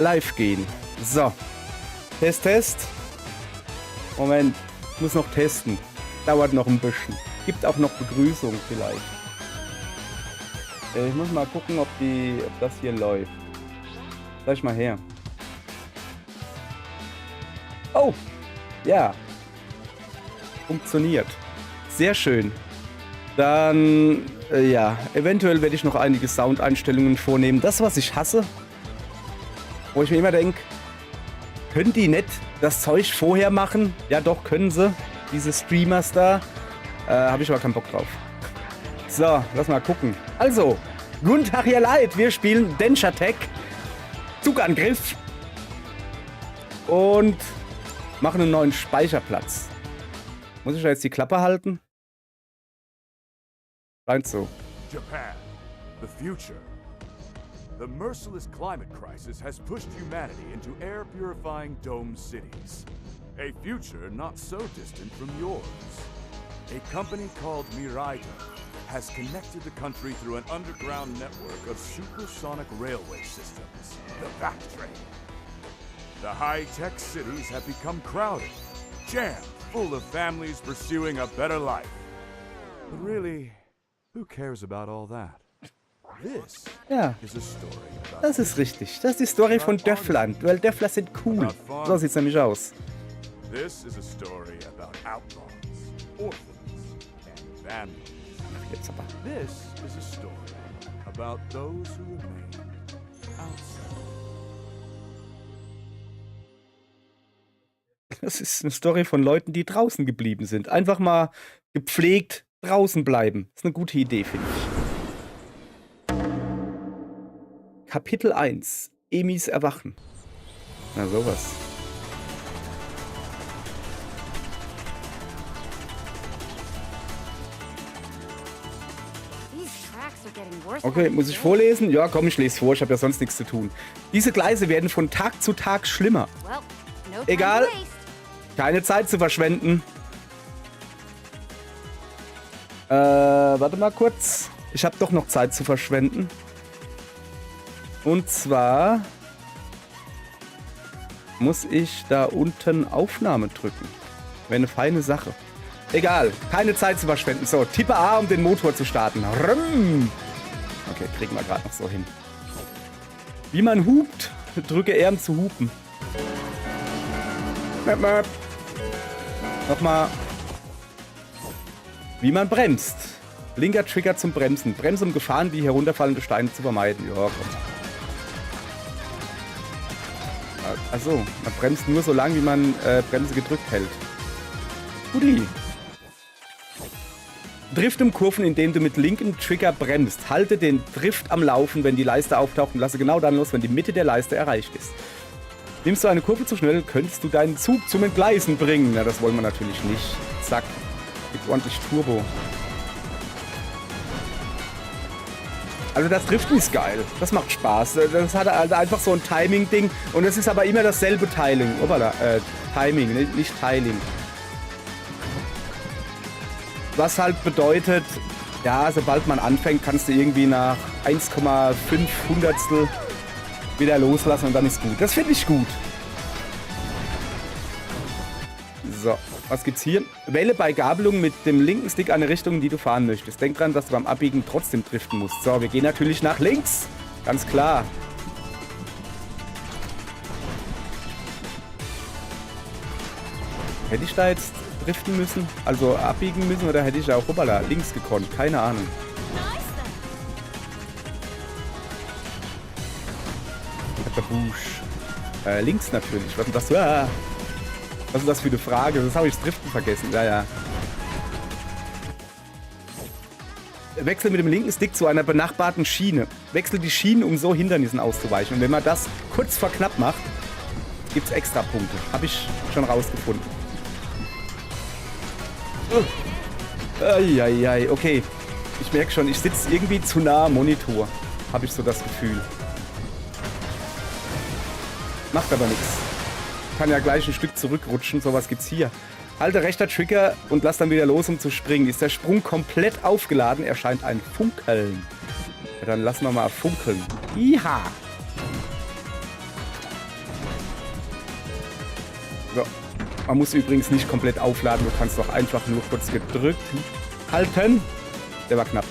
live gehen. So. Test. Moment. Ich muss noch testen. Dauert noch ein bisschen. Gibt auch noch Begrüßung vielleicht. Ich muss mal gucken, ob das hier läuft. Sag ich mal her. Oh! Ja. Funktioniert. Sehr schön. Dann, ja, eventuell werde ich noch einige Soundeinstellungen vornehmen. Das, was ich hasse, wo ich mir immer denke, können die nicht das Zeug vorher machen? Ja doch, können sie. Diese Streamers da. Habe ich aber keinen Bock drauf. So, lass mal gucken. Also, guten Tag, ihr Leid. Wir spielen Densha Tech. Zugangriff. Und machen einen neuen Speicherplatz. Muss ich da jetzt die Klappe halten? Scheint so. Japan, the future. The merciless climate crisis has pushed humanity into air-purifying dome cities. A future not so distant from yours. A company called Miraito has connected the country through an underground network of supersonic railway systems, the Backtrain. The high-tech cities have become crowded, jammed, full of families pursuing a better life. But really, who cares about all that? This Ja, is a story about das ist richtig. Das ist die Story von Dörfland, weil Dörfler sind cool. So sieht's nämlich aus. This is a story about outlaws, orphans, and vandals. Jetzt aber. This is a story about those who remain outside. Das ist eine Story von Leuten, die draußen geblieben sind. Einfach mal gepflegt draußen bleiben. Das ist eine gute Idee, finde ich. Kapitel 1. Emis Erwachen. Na sowas. Okay, muss ich vorlesen? Ja, komm, ich lese vor. Ich habe ja sonst nichts zu tun. Diese Gleise werden von Tag zu Tag schlimmer. Egal. Keine Zeit zu verschwenden. Warte mal kurz. Ich habe doch noch Zeit zu verschwenden. Und zwar muss ich da unten Aufnahme drücken. Wäre eine feine Sache. Egal, keine Zeit zu verschwenden. So, tippe A, um den Motor zu starten. Okay, kriegen wir gerade noch so hin. Wie man hupt, drücke R, um zu hupen. Nochmal. Wie man bremst. Linker Trigger zum Bremsen. Bremse, um Gefahren wie herunterfallende Steine zu vermeiden. Ja, komm. Achso, man bremst nur so lange, wie man Bremse gedrückt hält. Guti. Drift um Kurven, indem du mit linkem Trigger bremst. Halte den Drift am Laufen, wenn die Leiste auftaucht und lasse genau dann los, wenn die Mitte der Leiste erreicht ist. Nimmst du eine Kurve zu schnell, könntest du deinen Zug zum Entgleisen bringen. Na, das wollen wir natürlich nicht. Zack. Gibt ordentlich Turbo. Also das Driften ist geil. Das macht Spaß. Das hat halt einfach so ein Timing-Ding. Und es ist aber immer dasselbe Timing. Timing, nicht Tiling. Was halt bedeutet, ja, sobald man anfängt, kannst du irgendwie nach 1,5 Hundertstel wieder loslassen und dann ist gut. Das finde ich gut. So, was gibt's hier? Wähle bei Gabelung mit dem linken Stick eine Richtung, in die du fahren möchtest. Denk dran, dass du beim Abbiegen trotzdem driften musst. So, wir gehen natürlich nach links. Ganz klar. Hätte ich da jetzt driften müssen? Also abbiegen müssen oder hätte ich auch hoppala, links gekonnt? Keine Ahnung. Links natürlich. Was ist das? Was ist das für eine Frage? Das habe ich das Driften vergessen. Ja, ja. Wechsel mit dem linken Stick zu einer benachbarten Schiene. Wechsel die Schienen, um so Hindernissen auszuweichen. Und wenn man das kurz vor knapp macht, gibt es extra Punkte. Habe ich schon rausgefunden. Eieiei, okay. Ich merke schon, ich sitze irgendwie zu nah am Monitor. Habe ich so das Gefühl. Macht aber nichts. Kann ja gleich ein Stück zurückrutschen. Sowas gibt's hier. Halte rechter Trigger und lass dann wieder los, um zu springen. Ist der Sprung komplett aufgeladen, erscheint ein Funkeln. Ja, dann lassen wir mal funkeln. Iha! So. Man muss übrigens nicht komplett aufladen. Du kannst doch einfach nur kurz gedrückt halten. Der war knapp.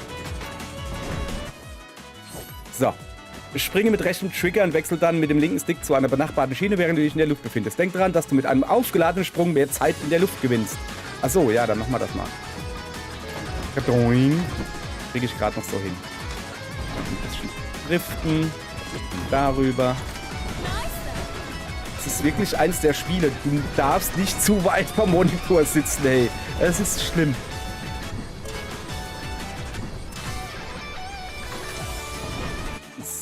So. Springe mit rechtem Trigger und wechsel dann mit dem linken Stick zu einer benachbarten Schiene, während du dich in der Luft befindest. Denk daran, dass du mit einem aufgeladenen Sprung mehr Zeit in der Luft gewinnst. Achso, ja, dann machen wir das mal. Kriege ich gerade noch so hin. Ein bisschen driften. Darüber. Es ist wirklich eins der Spiele. Du darfst nicht zu weit vom Monitor sitzen, ey. Es ist schlimm.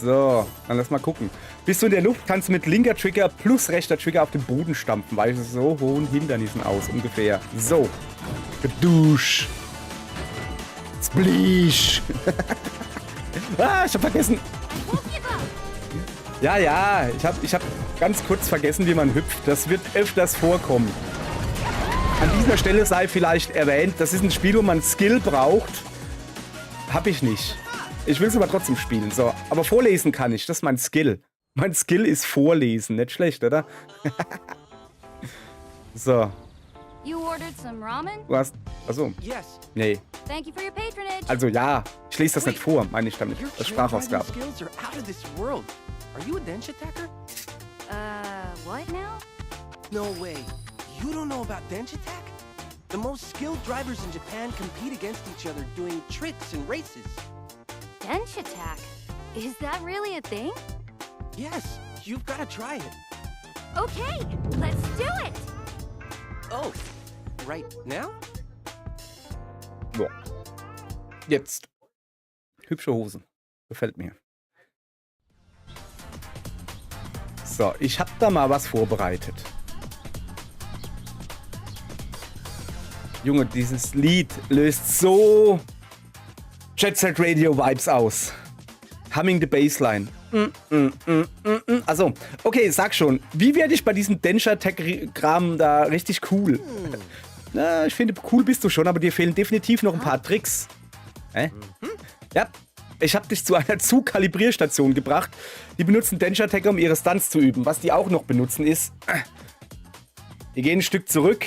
So, dann lass mal gucken. Bist du in der Luft, kannst du mit linker Trigger plus rechter Trigger auf den Boden stampfen. Weiche so hohen Hindernissen aus, ungefähr. So. Gedusch. Splish. Ah, ich hab vergessen. Ja, ich hab ganz kurz vergessen, wie man hüpft. Das wird öfters vorkommen. An dieser Stelle sei vielleicht erwähnt, das ist ein Spiel, wo man Skill braucht. Hab ich nicht. Ich will es aber trotzdem spielen. So, aber vorlesen kann ich. Das ist mein Skill. Mein Skill ist vorlesen. Nicht schlecht, oder? So. You ordered some ramen? Du hast... Achso. Yes. Nee. Thank you for your patronage. Also ja. Ich lese das nicht vor, meine ich damit. Das ist Sprachausgabe. Skills are out of this world. Are you a Denshi attacker? What now? No way. You don't know about Denshi attack? The most skilled drivers in Japan compete against each other doing tricks and races. Dench attack? Is that really a thing? Yes, you've got to try it. Okay, let's do it! Oh, right now? So. Jetzt. Hübsche Hosen. Gefällt mir. So, ich hab da mal was vorbereitet. Junge, dieses Lied löst so Jet Set Radio Vibes aus. Humming the Bassline. Also, okay, sag schon. Wie werde ich bei diesem Densha-Tech-Kram da richtig cool? Na, ich finde, cool bist du schon, aber dir fehlen definitiv noch ein paar Tricks. Ja, ich habe dich zu einer Zugkalibrierstation gebracht. Die benutzen Densha-Tech, um ihre Stunts zu üben. Was die auch noch benutzen ist... Wir gehen ein Stück zurück.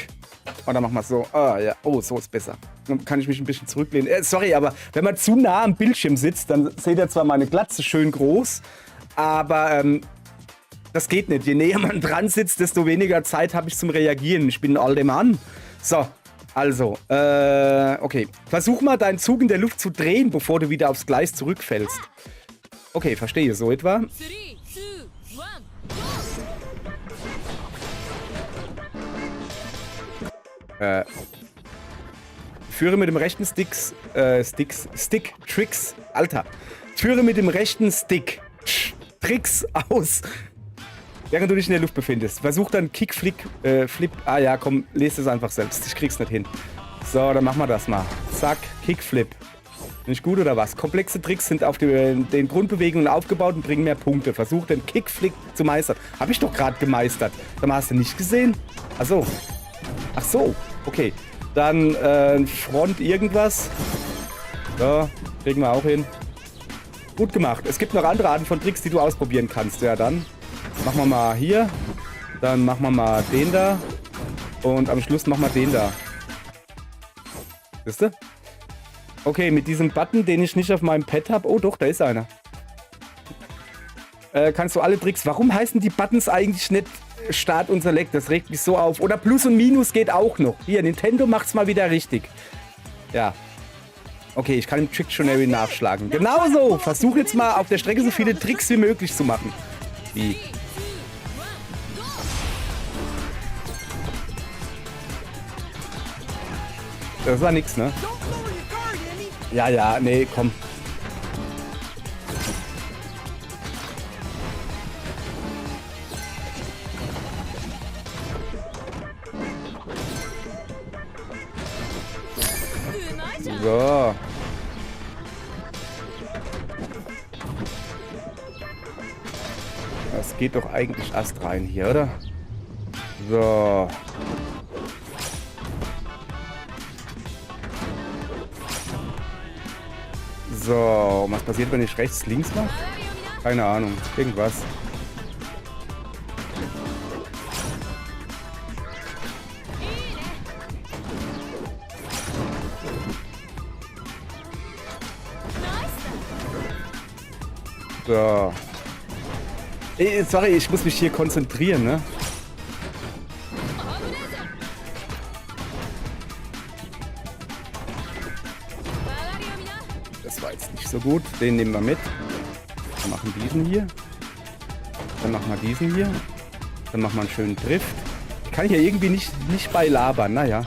Und dann machen wir es so. Ah, ja. Oh, so ist besser. Dann kann ich mich ein bisschen zurücklehnen. Sorry, aber wenn man zu nah am Bildschirm sitzt, dann seht ihr zwar meine Glatze schön groß, aber das geht nicht. Je näher man dran sitzt, desto weniger Zeit habe ich zum Reagieren. Ich bin ein alter Mann. So, also, okay. Versuch mal, deinen Zug in der Luft zu drehen, bevor du wieder aufs Gleis zurückfällst. Okay, verstehe. So etwa. 3, 2, 1, Führe mit dem rechten Stick Tricks. Alter. Führe mit dem rechten Stick Tricks aus, während du dich in der Luft befindest. Versuch dann Kickflip. Ah ja, komm, lest es einfach selbst. Ich krieg's nicht hin. So, dann machen wir das mal. Zack, Kickflip. Nicht gut oder was? Komplexe Tricks sind auf den Grundbewegungen aufgebaut und bringen mehr Punkte. Versuch den Kickflip zu meistern. Habe ich doch gerade gemeistert. Dann hast du nicht gesehen? Ach so. Ach so. Okay. Dann Front irgendwas. So, kriegen wir auch hin. Gut gemacht. Es gibt noch andere Arten von Tricks, die du ausprobieren kannst. Ja, dann machen wir mal hier. Dann machen wir mal den da. Und am Schluss machen wir den da. Siehst du? Okay, mit diesem Button, den ich nicht auf meinem Pad habe. Oh doch, da ist einer. Kannst du alle Tricks... Warum heißen die Buttons eigentlich nicht Start und Select? Das regt mich so auf. Oder Plus und Minus geht auch noch. Hier, Nintendo macht's mal wieder richtig. Ja. Okay, ich kann im Trictionary nachschlagen. Genauso! Versuch jetzt mal auf der Strecke so viele Tricks wie möglich zu machen. Wie? Das war nix, ne? Ja, ja, nee, komm. So. Das geht doch eigentlich erst rein hier, oder? So. So, was passiert, wenn ich rechts, links mache? Keine Ahnung, irgendwas. So. Sorry, ich muss mich hier konzentrieren, ne? Das war jetzt nicht so gut. Den nehmen wir mit. Wir machen diesen hier. Dann machen wir diesen hier. Dann machen wir einen schönen Drift. Ich kann hier irgendwie nicht bei labern, naja.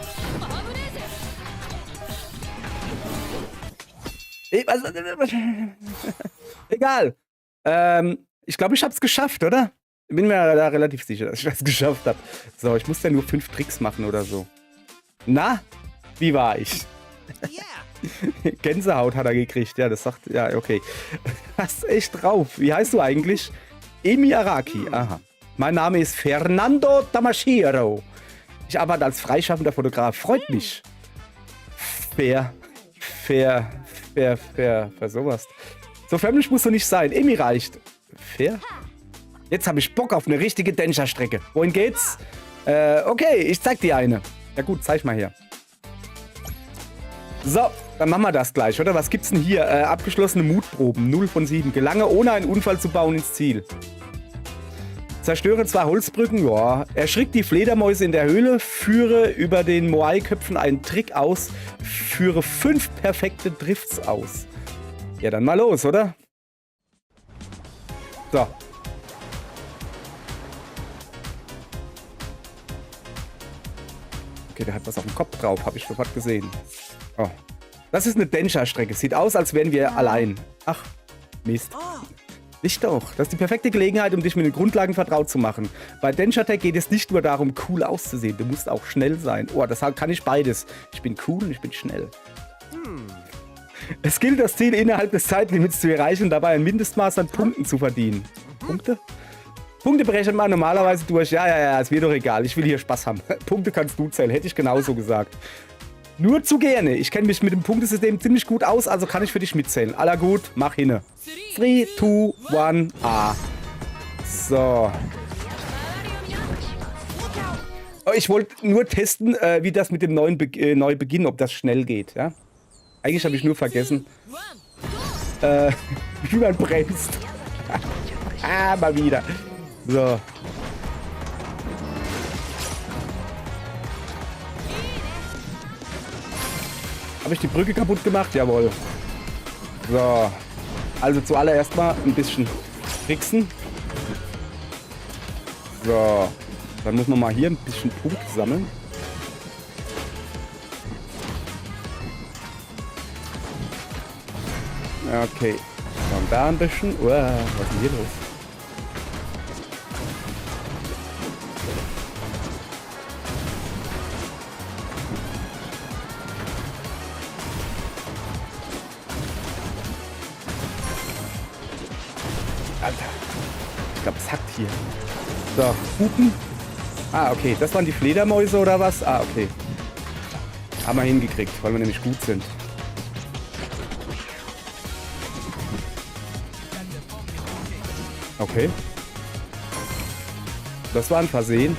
Egal. Ich glaube, ich habe es geschafft, oder? Ich bin mir da relativ sicher, dass ich das geschafft habe. So, ich muss ja nur 5 Tricks machen oder so. Na, wie war ich? Gänsehaut hat er gekriegt. Ja, das sagt... Ja, okay. Hast echt drauf. Wie heißt du eigentlich? Emi Araki. Aha. Mein Name ist Fernando Tamashiro. Ich arbeite als freischaffender Fotograf. Freut mich. Fair sowas. So förmlich musst du nicht sein. Emi reicht. Fair? Jetzt habe ich Bock auf eine richtige Densha-Strecke. Wohin geht's? Okay, ich zeig dir eine. Ja gut, zeig mal her. So, dann machen wir das gleich, oder? Was gibt's denn hier? Abgeschlossene Mutproben. 0 von 7. Gelange ohne einen Unfall zu bauen ins Ziel. Zerstöre 2 Holzbrücken. Ja. Erschrickt die Fledermäuse in der Höhle. Führe über den Moai-Köpfen einen Trick aus. Führe 5 perfekte Drifts aus. Ja, dann mal los, oder? So. Okay, der hat was auf dem Kopf drauf, habe ich sofort gesehen. Oh. Das ist eine Densha-Strecke. Sieht aus, als wären wir allein. Ach, Mist. Nicht doch. Das ist die perfekte Gelegenheit, um dich mit den Grundlagen vertraut zu machen. Bei Densha Tech geht es nicht nur darum, cool auszusehen. Du musst auch schnell sein. Oh, das kann ich beides. Ich bin cool und ich bin schnell. Es gilt, das Ziel innerhalb des Zeitlimits zu erreichen und dabei ein Mindestmaß an Punkten zu verdienen. Punkte? Punkte berechnet man normalerweise durch. Ja, ist mir doch egal. Ich will hier Spaß haben. Punkte kannst du zählen. Hätte ich genauso gesagt. Nur zu gerne. Ich kenne mich mit dem Punktesystem ziemlich gut aus, also kann ich für dich mitzählen. Aller gut, mach hinne. 3, 2, 1, A. So. Oh, ich wollte nur testen, wie das mit dem Neubeginn, ob das schnell geht. Ja? Eigentlich habe ich nur vergessen, wie man bremst. Mal wieder. So. Habe ich die Brücke kaputt gemacht? Jawohl. So. Also zuallererst mal ein bisschen tricksen. So. Dann muss man mal hier ein bisschen Punkte sammeln. Okay. Dann da ein bisschen. Was ist denn hier los? Alter. Ich glaube, es hackt hier. So, Hupen. Ah, okay. Das waren die Fledermäuse oder was? Ah, okay. Haben wir hingekriegt, weil wir nämlich gut sind. Okay. Das war ein Versehen.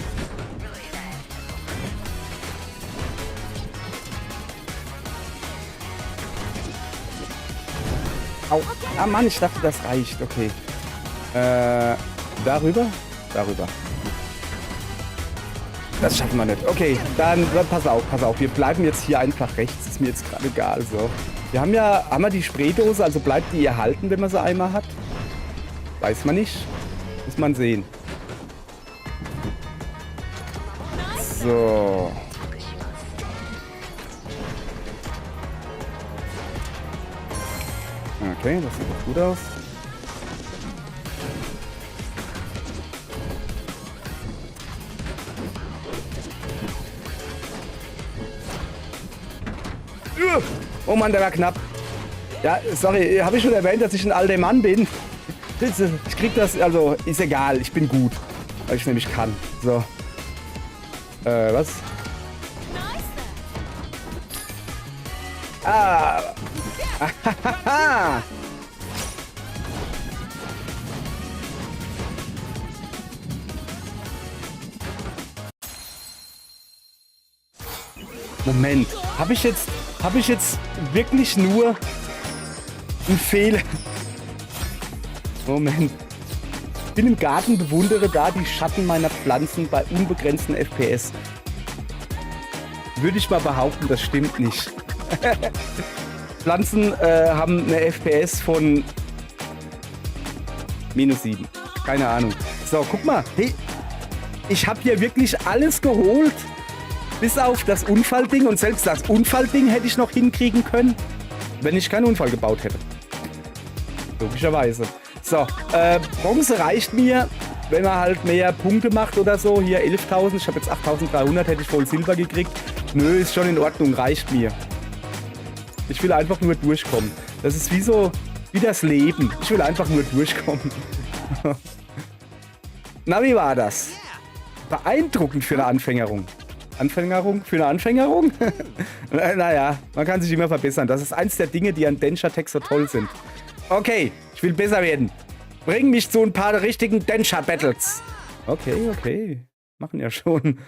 Au. Ah Mann, ich dachte, das reicht. Okay. Darüber? Darüber. Das schaffen wir nicht. Okay, dann pass auf. Wir bleiben jetzt hier einfach rechts. Ist mir jetzt gerade egal. So. Wir haben wir die Spraydose, also bleibt die erhalten, wenn man sie einmal hat? Weiß man nicht. Muss man sehen. So. Okay, das sieht doch gut aus. Oh Mann, der war knapp. Ja, sorry, habe ich schon erwähnt, dass ich ein alter Mann bin? Ich krieg das, also ist egal, ich bin gut. Weil ich nämlich kann. So. Was? Ah. Moment, habe ich jetzt wirklich nur einen Fehler? Moment. Ich bin im Garten, bewundere da die Schatten meiner Pflanzen bei unbegrenzten FPS. Würde ich mal behaupten, das stimmt nicht. Pflanzen haben eine FPS von -7. Keine Ahnung. So, guck mal. Hey, ich habe hier wirklich alles geholt. Bis auf das Unfallding. Und selbst das Unfallding hätte ich noch hinkriegen können, wenn ich keinen Unfall gebaut hätte. Logischerweise. So, Bronze reicht mir, wenn man halt mehr Punkte macht oder so. Hier 11.000. Ich habe jetzt 8.300, hätte ich voll Silber gekriegt. Nö, ist schon in Ordnung. Reicht mir. Ich will einfach nur durchkommen. Das ist wie das Leben. Ich will einfach nur durchkommen. Na, wie war das? Beeindruckend für eine Anfängerung. Anfängerung? Für eine Anfängerung? Naja, man kann sich immer verbessern. Das ist eins der Dinge, die an Densha Tech so toll sind. Okay, ich will besser werden. Bring mich zu ein paar richtigen Densha Battles. Okay. Machen ja schon.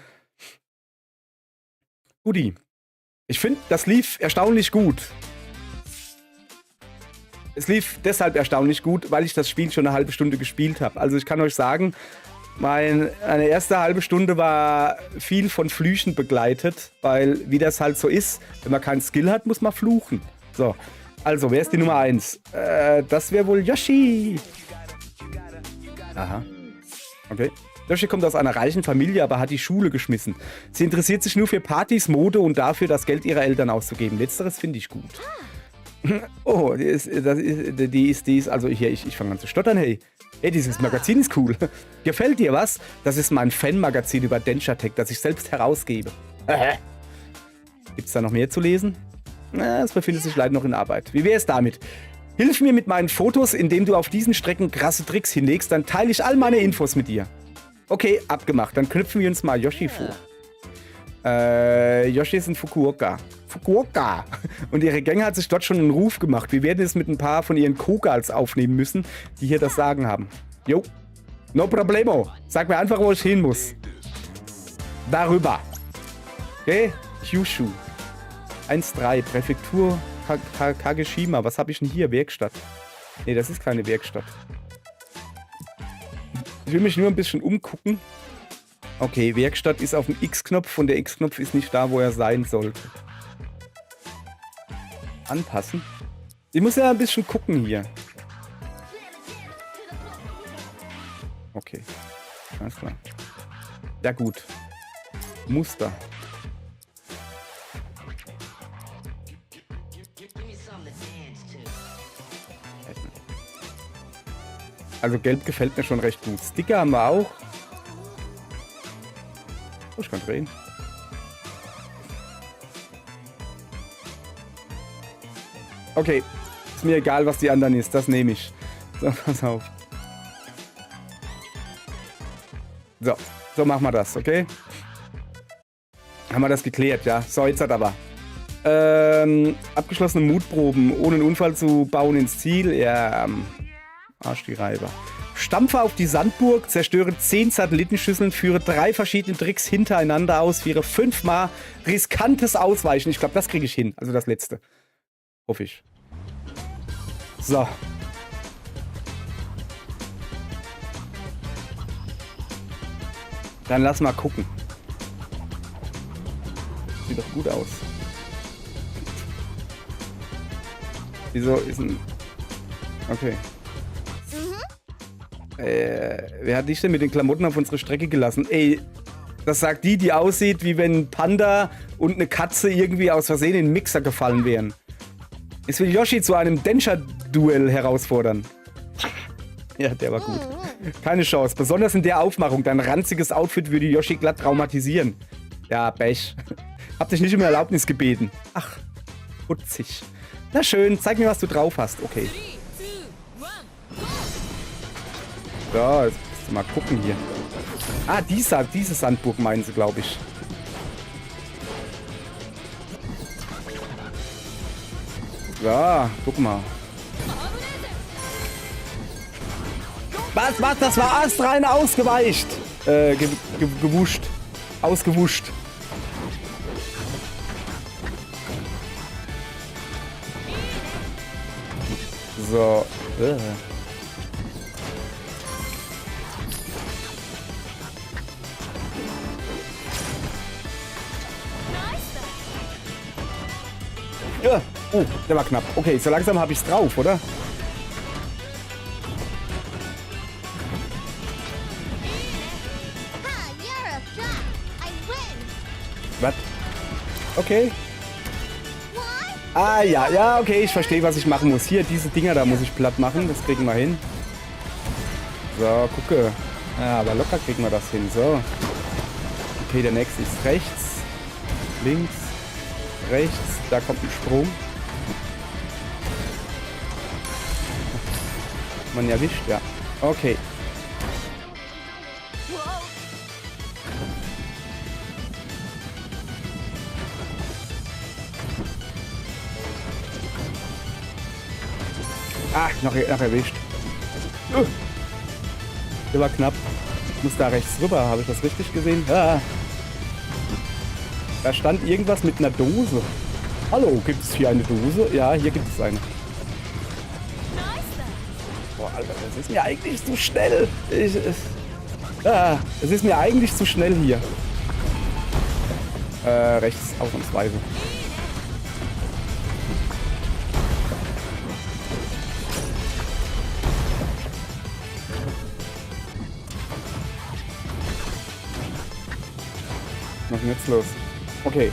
Guti. Ich finde, das lief erstaunlich gut. Es lief deshalb erstaunlich gut, weil ich das Spiel schon eine halbe Stunde gespielt habe. Also ich kann euch sagen, eine erste halbe Stunde war viel von Flüchen begleitet, weil wie das halt so ist, wenn man keinen Skill hat, muss man fluchen. So, also wer ist die Nummer 1? Das wäre wohl Yoshi. Aha. Okay. Yoshi kommt aus einer reichen Familie, aber hat die Schule geschmissen. Sie interessiert sich nur für Partys, Mode und dafür, das Geld ihrer Eltern auszugeben. Letzteres finde ich gut. Oh, die ist also hier, ich fange an zu stottern, hey. Hey, dieses Magazin ist cool. Gefällt dir was? Das ist mein Fan-Magazin über Densha Tech, das ich selbst herausgebe. Gibt's da noch mehr zu lesen? Es befindet sich leider noch in Arbeit. Wie wäre es damit? Hilf mir mit meinen Fotos, indem du auf diesen Strecken krasse Tricks hinlegst, dann teile ich all meine Infos mit dir. Okay, abgemacht. Dann knüpfen wir uns mal Yoshi vor. Yoshi ist in Fukuoka. Fukuoka! Und ihre Gang hat sich dort schon einen Ruf gemacht. Wir werden es mit ein paar von ihren Kogals aufnehmen müssen, die hier das Sagen haben. Jo. No problemo. Sag mir einfach, wo ich hin muss. Darüber. Okay? Kyushu. 1-3. Präfektur Kageshima. Was habe ich denn hier? Werkstatt. Nee, das ist keine Werkstatt. Ich will mich nur ein bisschen umgucken. Okay, Werkstatt ist auf dem X-Knopf und der X-Knopf ist nicht da, wo er sein sollte. Anpassen. Ich muss ja ein bisschen gucken hier. Okay. Alles klar. Ja gut. Muster. Also gelb gefällt mir schon recht gut. Sticker haben wir auch. Oh, ich kann drehen. Okay. Ist mir egal, was die anderen ist. Das nehme ich. So, pass auf. So machen wir das, okay? Haben wir das geklärt, ja. So, jetzt hat aber. Abgeschlossene Mutproben. Ohne einen Unfall zu bauen ins Ziel. Ja, Arsch die Reiber. Stampfe auf die Sandburg, zerstöre 10 Satellitenschüsseln, führe 3 verschiedene Tricks hintereinander aus, führe 5-mal riskantes Ausweichen. Ich glaube, das kriege ich hin. Also das letzte. Hoffe ich. So. Dann lass mal gucken. Sieht doch gut aus. Wieso ist ein... Okay. Wer hat dich denn mit den Klamotten auf unsere Strecke gelassen? Ey, das sagt die aussieht, wie wenn ein Panda und eine Katze irgendwie aus Versehen in den Mixer gefallen wären. Ich will Yoshi zu einem Densha-Duell herausfordern. Ja, der war gut. Keine Chance. Besonders in der Aufmachung. Dein ranziges Outfit würde Yoshi glatt traumatisieren. Ja, Pech. Hab dich nicht um Erlaubnis gebeten. Ach, putzig. Na schön, zeig mir, was du drauf hast. Okay. So, jetzt musst du mal gucken hier. Ah, diese Sandburg meinen sie, glaube ich. So, guck mal. Was? Das war astrein ausgeweicht. Gewuscht. Ausgewuscht. So. Ja. Oh, der war knapp. Okay, so langsam habe ich es drauf, oder? Ha, you're a flop. I win. Was? Okay. What? Ah, ja, ja, okay, ich verstehe, was ich machen muss. Hier, diese Dinger da muss ich platt machen. Das kriegen wir hin. So, gucke. Ja, aber locker kriegen wir das hin. So. Okay, der nächste ist rechts. Links. Rechts. Da kommt ein Sprung. Man erwischt, ja. Okay. Whoa. Ach, noch erwischt. Der war knapp. Ich muss da rechts rüber. Habe ich das richtig gesehen? Ja. Da stand irgendwas mit einer Dose. Hallo, gibt es hier eine Dose? Ja, hier gibt es eine. Boah, Alter, das ist mir eigentlich zu schnell. Es ist mir eigentlich zu schnell hier. Rechts, ausnahmsweise. Was ist denn jetzt los? Okay.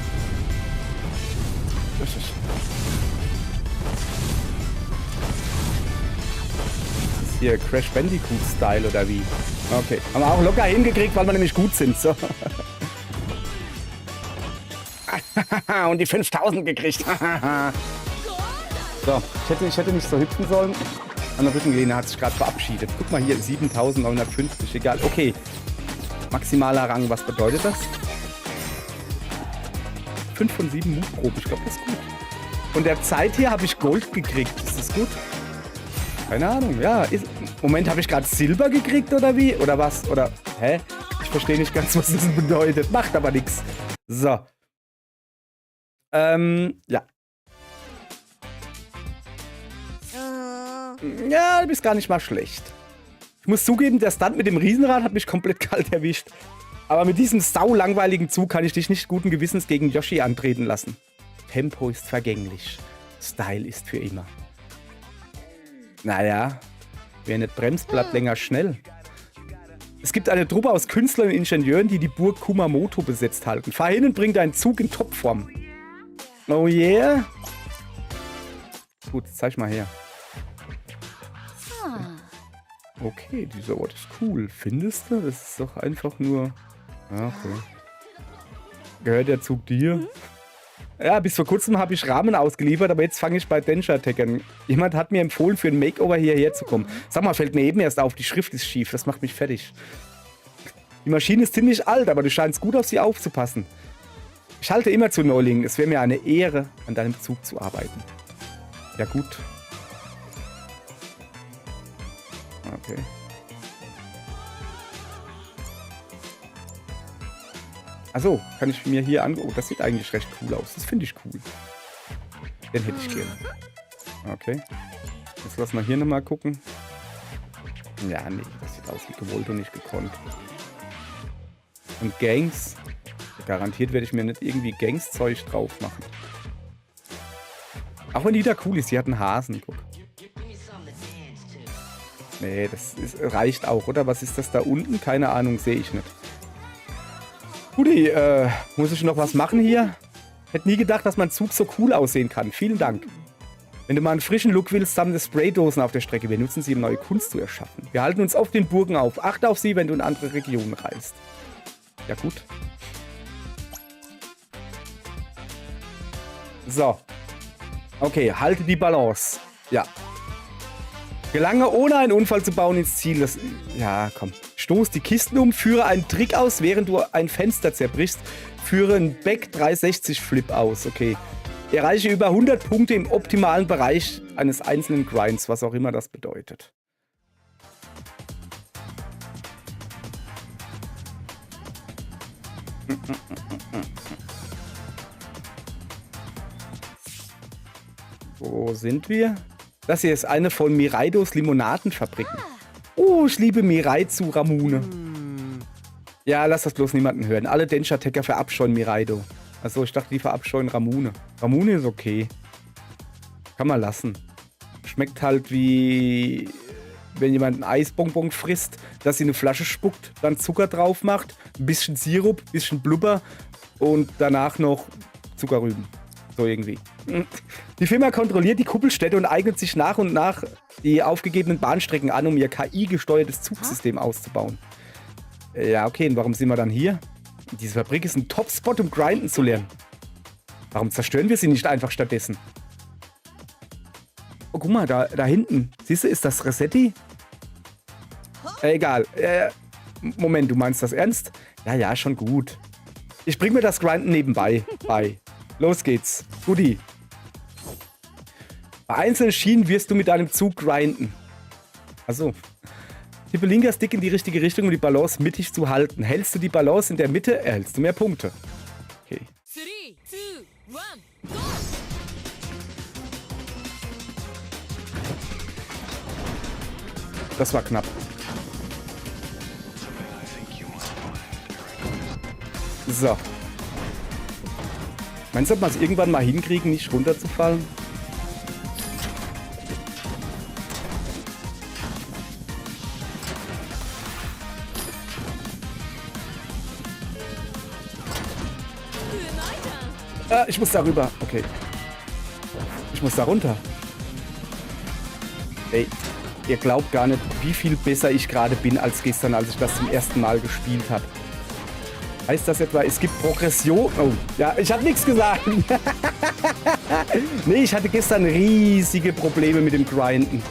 Das ist hier Crash Bandicoot-Style oder wie? Okay. Haben wir auch locker hingekriegt, weil wir nämlich gut sind. So. Und die 5000 gekriegt. So, ich hätte nicht so hüpfen sollen. An der Rückenlehne hat sich gerade verabschiedet. Guck mal hier, 7950, egal. Okay. Maximaler Rang, was bedeutet das? 5 von 7 Mutproben, ich glaube, das ist gut. Von der Zeit hier habe ich Gold gekriegt. Ist das gut? Keine Ahnung, ja. Moment, habe ich gerade Silber gekriegt oder wie? Oder was? Oder, hä? Ich verstehe nicht ganz, was das bedeutet. Macht aber nichts. So. Ja. Ja, du bist gar nicht mal schlecht. Ich muss zugeben, der Stunt mit dem Riesenrad hat mich komplett kalt erwischt. Aber mit diesem saulangweiligen Zug kann ich dich nicht guten Gewissens gegen Yoshi antreten lassen. Tempo ist vergänglich. Style ist für immer. Naja, wer nicht bremst, bleibt länger schnell. Es gibt eine Truppe aus Künstlern und Ingenieuren, die die Burg Kumamoto besetzt halten. Fahr hin und bring deinen Zug in Topform. Oh yeah? Gut, zeig mal her. Okay, dieser Ort ist cool. Findest du? Das ist doch einfach nur... Okay. Gehört der Zug dir? Ja, bis vor kurzem habe ich Rahmen ausgeliefert, aber jetzt fange ich bei Densha Tech an. Jemand hat mir empfohlen, für ein Makeover hierher zu kommen. Sag mal, fällt mir eben erst auf, die Schrift ist schief. Das macht mich fertig. Die Maschine ist ziemlich alt, aber du scheinst gut auf sie aufzupassen. Ich halte immer zu Neulingen. Es wäre mir eine Ehre, an deinem Zug zu arbeiten. Ja, gut. Okay. Achso, kann ich mir hier an... Oh, das sieht eigentlich recht cool aus. Das finde ich cool. Den hätte ich gerne. Okay. Jetzt lass mal hier nochmal gucken. Ja, nee, das sieht aus wie gewollt und nicht gekonnt. Und Gangs. Garantiert werde ich mir nicht irgendwie Gangs-Zeug drauf machen. Auch wenn die da cool ist. Die hat einen Hasen, guck. Nee, reicht auch, oder? Was ist das da unten? Keine Ahnung, sehe ich nicht. Guti, muss ich noch was machen hier? Hätte nie gedacht, dass mein Zug so cool aussehen kann. Vielen Dank. Wenn du mal einen frischen Look willst, sammeln Spraydosen auf der Strecke. Wir nutzen sie, um neue Kunst zu erschaffen. Wir halten uns auf den Burgen auf. Achte auf sie, wenn du in andere Regionen reist. Ja, gut. So. Okay, halte die Balance. Ja. Gelange ohne einen Unfall zu bauen ins Ziel. Das, ja, komm. Stoß die Kisten um, führe einen Trick aus, während du ein Fenster zerbrichst. Führe einen Back 360 Flip aus. Okay. Erreiche über 100 Punkte im optimalen Bereich eines einzelnen Grinds, was auch immer das bedeutet. Wo sind wir? Das hier ist eine von Miraidos Limonadenfabriken. Oh, ich liebe Mirai zu Ramune. Ja, lass das bloß niemanden hören. Alle Densha-Tecker verabscheuen Miraido. Achso, ich dachte, die verabscheuen Ramune. Ramune ist okay. Kann man lassen. Schmeckt halt wie, wenn jemand einen Eisbonbon frisst, dass sie eine Flasche spuckt, dann Zucker drauf macht, ein bisschen Sirup, ein bisschen Blubber und danach noch Zuckerrüben. So irgendwie. Die Firma kontrolliert die Kuppelstädte und eignet sich nach und nach die aufgegebenen Bahnstrecken an, um ihr KI-gesteuertes Zugsystem auszubauen. Ja, okay, und warum sind wir dann hier? Diese Fabrik ist ein Top-Spot, um grinden zu lernen. Warum zerstören wir sie nicht einfach stattdessen? Oh, guck mal, da hinten. Siehst du, ist das Resetti? Egal. Moment, du meinst das ernst? Ja, schon gut. Ich bring mir das Grinden nebenbei bei. Los geht's. Guti. Bei einzelnen Schienen wirst du mit deinem Zug grinden. Achso. Tippe linker Stick in die richtige Richtung, um die Balance mittig zu halten. Hältst du die Balance in der Mitte, erhältst du mehr Punkte. Okay. 3, 2, 1, go! Das war knapp. So. Meinst du, ob wir es irgendwann mal hinkriegen, nicht runterzufallen? Ich muss da rüber. Okay. Ich muss da runter. Ey, ihr glaubt gar nicht, wie viel besser ich gerade bin als gestern, als ich das zum ersten Mal gespielt habe. Heißt das etwa, es gibt Progression? Oh, ja, ich habe nichts gesagt. Nee, ich hatte gestern riesige Probleme mit dem Grinden.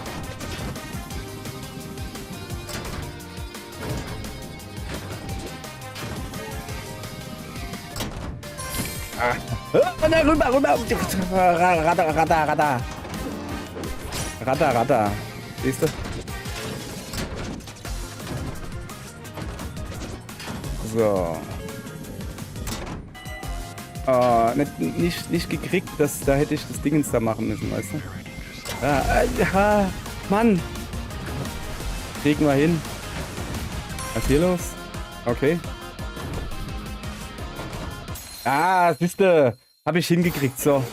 Rüber. Radar. Siehst du? So. Nicht gekriegt, da hätte ich das Dingens da machen müssen, weißt du? Mann. Kriegen wir hin. Was ist hier los? Okay. Siehste, habe ich hingekriegt, so.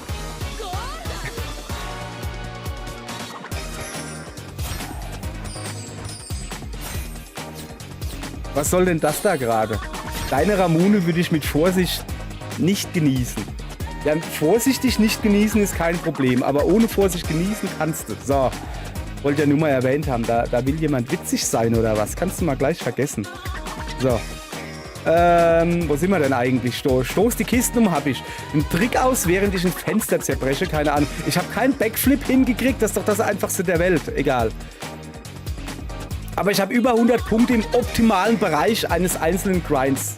Was soll denn das da gerade? Deine Ramune würde ich mit Vorsicht nicht genießen. Ja, vorsichtig nicht genießen ist kein Problem, aber ohne Vorsicht genießen kannst du. So, wollte ja nur mal erwähnt haben, da will jemand witzig sein oder was? Kannst du mal gleich vergessen. So. Wo sind wir denn eigentlich? Stoß die Kisten um, hab ich. Ein Trick aus, während ich ein Fenster zerbreche, keine Ahnung. Ich habe keinen Backflip hingekriegt, das ist doch das Einfachste der Welt. Egal. Aber ich habe über 100 Punkte im optimalen Bereich eines einzelnen Grinds.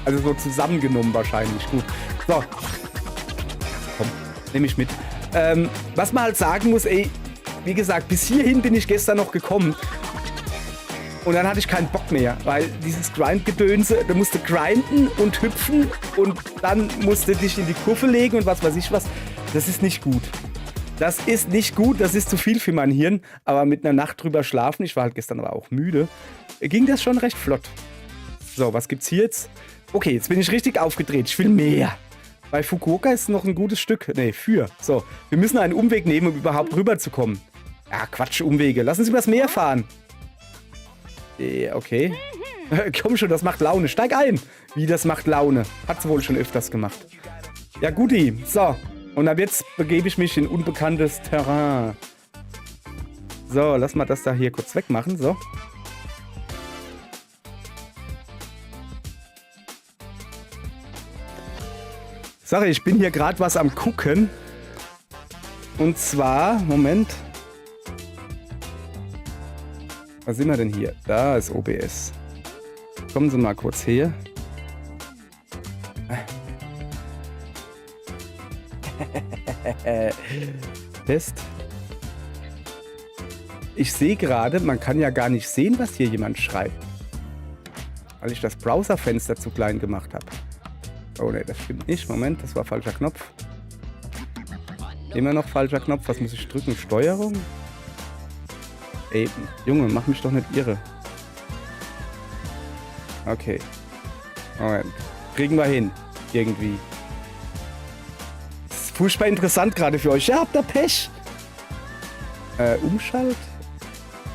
Also so zusammengenommen wahrscheinlich. Gut. So. Komm, nehme ich mit. Was man halt sagen muss, ey, wie gesagt, bis hierhin bin ich gestern noch gekommen. Und dann hatte ich keinen Bock mehr, weil dieses Grind-Gedönse, da musst du grinden und hüpfen und dann musst du dich in die Kurve legen und was weiß ich was. Das ist nicht gut. Das ist nicht gut, das ist zu viel für mein Hirn. Aber mit einer Nacht drüber schlafen, ich war halt gestern aber auch müde, ging das schon recht flott. So, was gibt's hier jetzt? Okay, jetzt bin ich richtig aufgedreht. Ich will mehr. Bei Fukuoka ist noch ein gutes Stück. Nee, So, wir müssen einen Umweg nehmen, um überhaupt rüberzukommen. Ja, Quatsch, Umwege. Lassen Sie übers Meer fahren. Okay. Komm schon, das macht Laune. Steig ein. Wie, das macht Laune? Hat's wohl schon öfters gemacht. Ja, guti. So. Und ab jetzt begebe ich mich in unbekanntes Terrain. So, lass mal das da hier kurz wegmachen. So. Sache, ich bin hier gerade was am gucken. Und zwar, Moment. Was sind wir denn hier? Da ist OBS. Kommen Sie mal kurz her. Test. Ich sehe gerade, man kann ja gar nicht sehen, was hier jemand schreibt. Weil ich das Browserfenster zu klein gemacht habe. Oh ne, das stimmt nicht. Moment, das war falscher Knopf. Immer noch falscher Knopf. Was muss ich drücken? Steuerung? Ey, Junge, mach mich doch nicht irre. Okay. Moment. Kriegen wir hin. Irgendwie. furchtbar interessant gerade für euch. Ja, habt ihr Pech? Umschalt?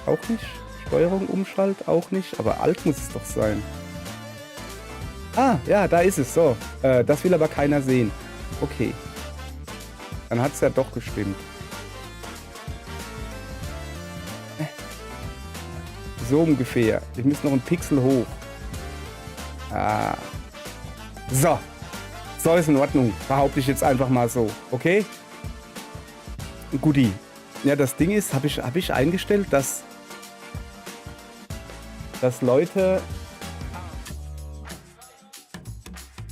Auch nicht. Steuerung, Umschalt? Auch nicht. Aber Alt muss es doch sein. Ah, ja, da ist es. So. Das will aber keiner sehen. Okay. Dann hat es ja doch gestimmt. So ungefähr. Ich muss noch einen Pixel hoch. Ah. So. So ist in Ordnung. Behaupte ich jetzt einfach mal so. Okay? Guti. Ja, das Ding ist, hab ich eingestellt, dass Leute...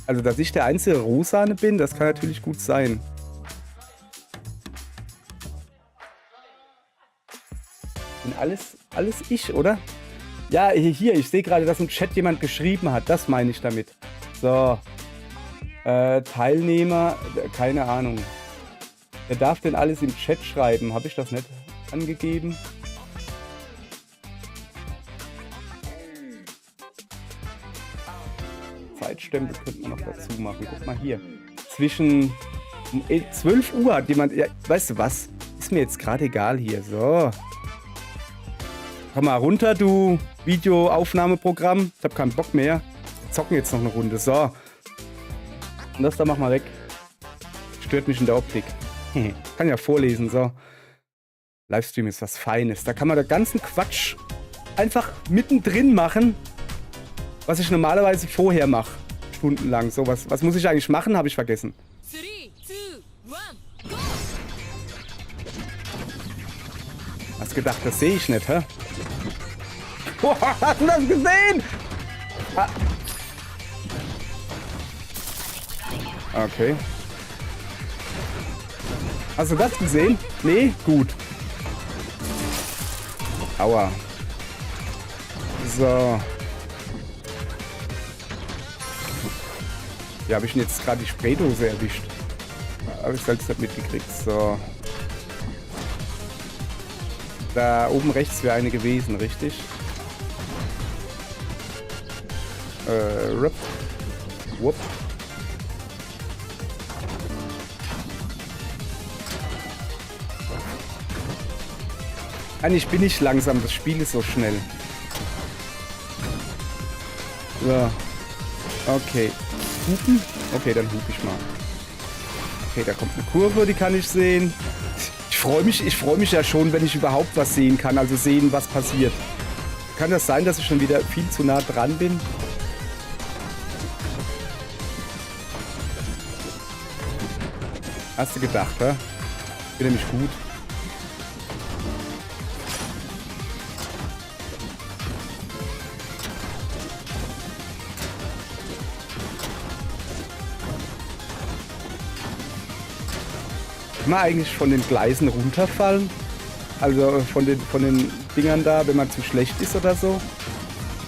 Also, dass ich der einzige Rosane bin, das kann natürlich gut sein. Sind alles ich, oder? Ja, hier, ich sehe gerade, dass im Chat jemand geschrieben hat. Das meine ich damit. So. Teilnehmer, keine Ahnung. Wer darf denn alles im Chat schreiben? Habe ich das nicht angegeben? Zeitstempel könnte man noch dazu machen. Guck mal hier. Zwischen 12 Uhr hat jemand... Ja, weißt du was? Ist mir jetzt gerade egal hier. So. Komm mal runter, du Videoaufnahmeprogramm. Ich habe keinen Bock mehr. Wir zocken jetzt noch eine Runde. So. Und das da mach mal weg. Stört mich in der Optik. Kann ja vorlesen, so. Livestream ist was Feines. Da kann man den ganzen Quatsch einfach mittendrin machen, was ich normalerweise vorher mache. Stundenlang. So, was muss ich eigentlich machen? Habe ich vergessen. 3, 2, 1, go! Hast gedacht, das sehe ich nicht, hä? Boah, hast du das gesehen? Ah. Okay. Hast du das gesehen? Nee? Gut. Aua. So. Ja, habe ich denn jetzt gerade die Spraydose erwischt? Habe ich selbst nicht mitgekriegt. So. Da oben rechts wäre eine gewesen, richtig? Rup. Wupp. Eigentlich bin ich langsam, das Spiel ist so schnell. So. Okay. Hupen? Okay, dann hupe ich mal. Okay, da kommt eine Kurve, die kann ich sehen. Ich freue mich ja schon, wenn ich überhaupt was sehen kann, also sehen, was passiert. Kann das sein, dass ich schon wieder viel zu nah dran bin? Hast du gedacht, hä? Ich bin nämlich gut. Kann man eigentlich von den Gleisen runterfallen? Also von den Dingern da, wenn man zu schlecht ist oder so?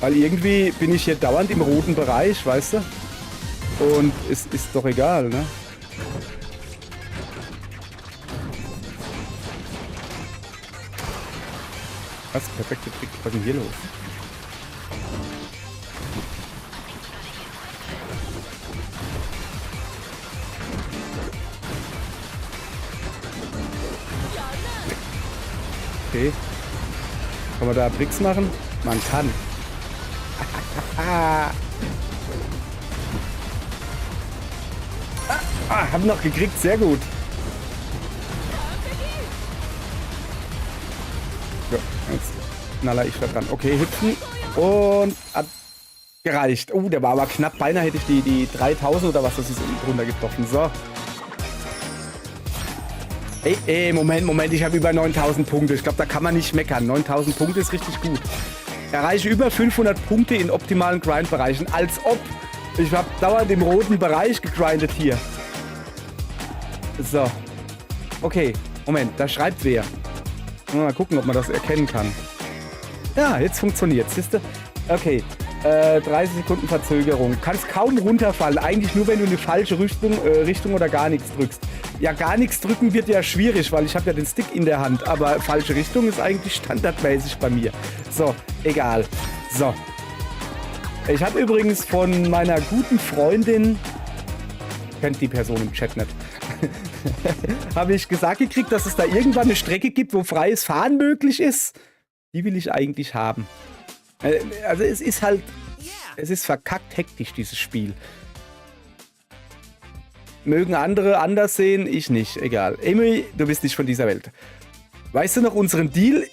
Weil irgendwie bin ich hier dauernd im roten Bereich, weißt du? Und es ist doch egal, ne? Was? Perfekte Trick. Was ist denn hier los? Okay. Kann man da Tricks machen? Man kann. Hab noch gekriegt. Sehr gut. So, jetzt knaller ich da dran. Okay, hüpfen. Und hat gereicht. Oh, der war aber knapp. Beinahe hätte ich die 3000 oder was das ist drunter getroffen. So. Ey, Moment. Ich habe über 9000 Punkte. Ich glaube, da kann man nicht meckern. 9000 Punkte ist richtig gut. Erreiche über 500 Punkte in optimalen Grind-Bereichen. Als ob. Ich habe dauernd im roten Bereich gegrindet hier. So. Okay, Moment. Da schreibt wer. Mal gucken, ob man das erkennen kann. Ja, jetzt funktioniert. Siehst du? Okay. 30 Sekunden Verzögerung. Kannst kaum runterfallen. Eigentlich nur, wenn du in die falsche Richtung oder gar nichts drückst. Ja, gar nichts drücken wird ja schwierig, weil ich habe ja den Stick in der Hand. Aber falsche Richtung ist eigentlich standardmäßig bei mir. So, egal. So. Ich habe übrigens von meiner guten Freundin... Kennt die Person im Chat nicht. Habe ich gesagt gekriegt, dass es da irgendwann eine Strecke gibt, wo freies Fahren möglich ist? Die will ich eigentlich haben. Also es ist halt... Es ist verkackt hektisch, dieses Spiel. Mögen andere anders sehen, ich nicht. Egal. Amy, du bist nicht von dieser Welt. Weißt du noch unseren Deal?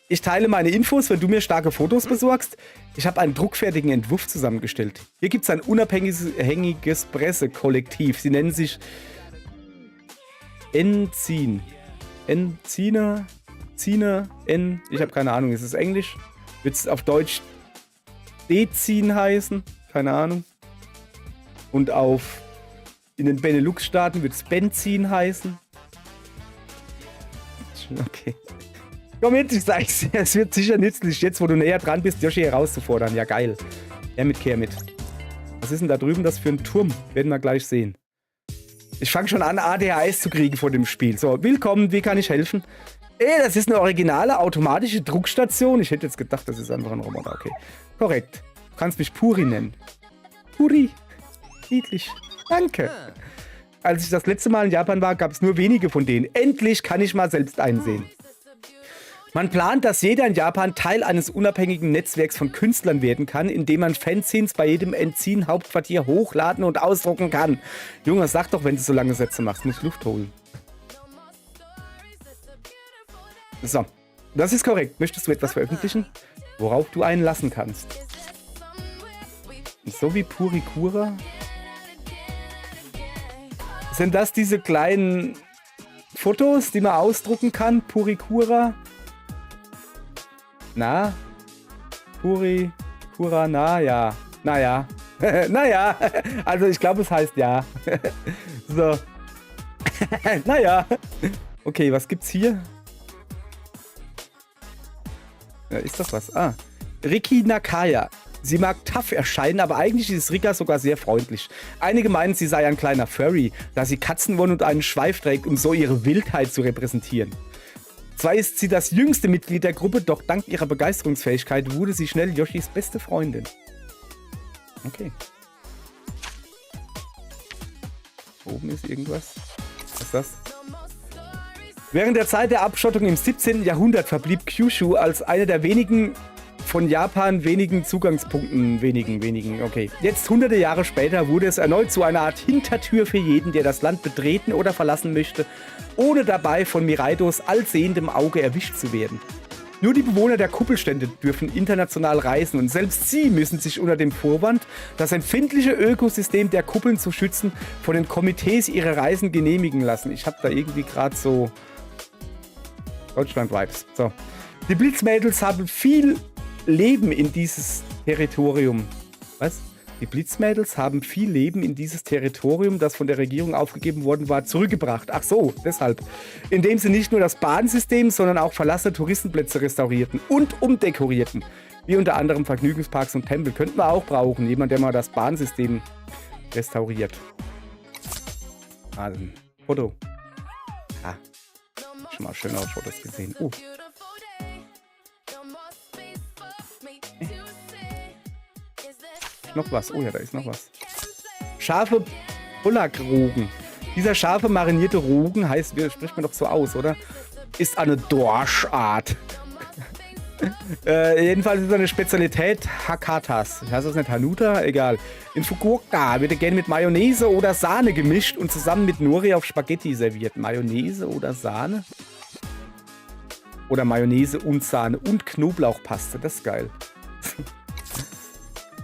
Ich teile meine Infos, wenn du mir starke Fotos besorgst. Ich habe einen druckfertigen Entwurf zusammengestellt. Hier gibt es ein unabhängiges Pressekollektiv. Sie nennen sich Enzin. Enzine? Zine? Ich habe keine Ahnung. Ist es Englisch? Wird es auf Deutsch Dezin heißen? Keine Ahnung. Und in den Benelux-Staaten wird es Benzin heißen. Okay. Komm mit, ich sag's dir, es wird sicher nützlich, jetzt wo du näher dran bist, Yoshi herauszufordern. Ja, geil. Kehr mit. Was ist denn da drüben das für ein Turm? Werden wir gleich sehen. Ich fange schon an, ADHS zu kriegen vor dem Spiel. So, willkommen, wie kann ich helfen? Das ist eine originale automatische Druckstation. Ich hätte jetzt gedacht, das ist einfach ein Roboter. Okay, korrekt. Du kannst mich Puri nennen. Puri. Niedlich. Danke. Als ich das letzte Mal in Japan war, gab es nur wenige von denen. Endlich kann ich mal selbst einsehen. Man plant, dass jeder in Japan Teil eines unabhängigen Netzwerks von Künstlern werden kann, indem man Fanzines bei jedem Enzin-Hauptquartier hochladen und ausdrucken kann. Junge, sag doch, wenn du so lange Sätze machst, muss Luft holen. So, das ist korrekt. Möchtest du etwas veröffentlichen, worauf du einen lassen kannst? So wie Purikura? Sind das diese kleinen Fotos, die man ausdrucken kann? Purikura? Na? Purikura, na ja. Naja. Naja. Also ich glaube, es heißt ja. So. Naja. Okay, was gibt's hier? Ja, ist das was? Ah. Riki Nakaya. Sie mag tough erscheinen, aber eigentlich ist Rika sogar sehr freundlich. Einige meinen, sie sei ein kleiner Furry, da sie Katzen wollen und einen Schweif trägt, um so ihre Wildheit zu repräsentieren. Zwar ist sie das jüngste Mitglied der Gruppe, doch dank ihrer Begeisterungsfähigkeit wurde sie schnell Yoshis beste Freundin. Okay. Oben ist irgendwas. Was ist das? Während der Zeit der Abschottung im 17. Jahrhundert verblieb Kyushu als eine der von Japan wenigen Zugangspunkten, okay. Jetzt, hunderte Jahre später, wurde es erneut zu einer Art Hintertür für jeden, der das Land betreten oder verlassen möchte, ohne dabei von Miraidos allsehendem Auge erwischt zu werden. Nur die Bewohner der Kuppelstände dürfen international reisen und selbst sie müssen sich unter dem Vorwand, das empfindliche Ökosystem der Kuppeln zu schützen, von den Komitees ihre Reisen genehmigen lassen. Ich habe da irgendwie gerade so Deutschland-Vibes. So. Die Blitzmädels haben viel Leben in dieses Territorium. Was? Die Blitzmädels haben viel Leben in dieses Territorium, das von der Regierung aufgegeben worden war, zurückgebracht. Ach so, deshalb. Indem sie nicht nur das Bahnsystem, sondern auch verlassene Touristenplätze restaurierten und umdekorierten. Wie unter anderem Vergnügungsparks und Tempel. Könnten wir auch brauchen. Jemand, der mal das Bahnsystem restauriert. Also, Foto. Ah, schon mal schön aus Fotos gesehen. Noch was. Oh ja, da ist noch was. Scharfe Bullak-Rogen. Dieser scharfe marinierte Rogen heißt, wie spricht man doch so aus, oder? Ist eine Dorschart. Jedenfalls ist es eine Spezialität Hakatas. Heißt das nicht Hanuta? Egal. In Fukuoka wird er gerne mit Mayonnaise oder Sahne gemischt und zusammen mit Nori auf Spaghetti serviert. Mayonnaise oder Sahne? Oder Mayonnaise und Sahne und Knoblauchpaste. Das ist geil.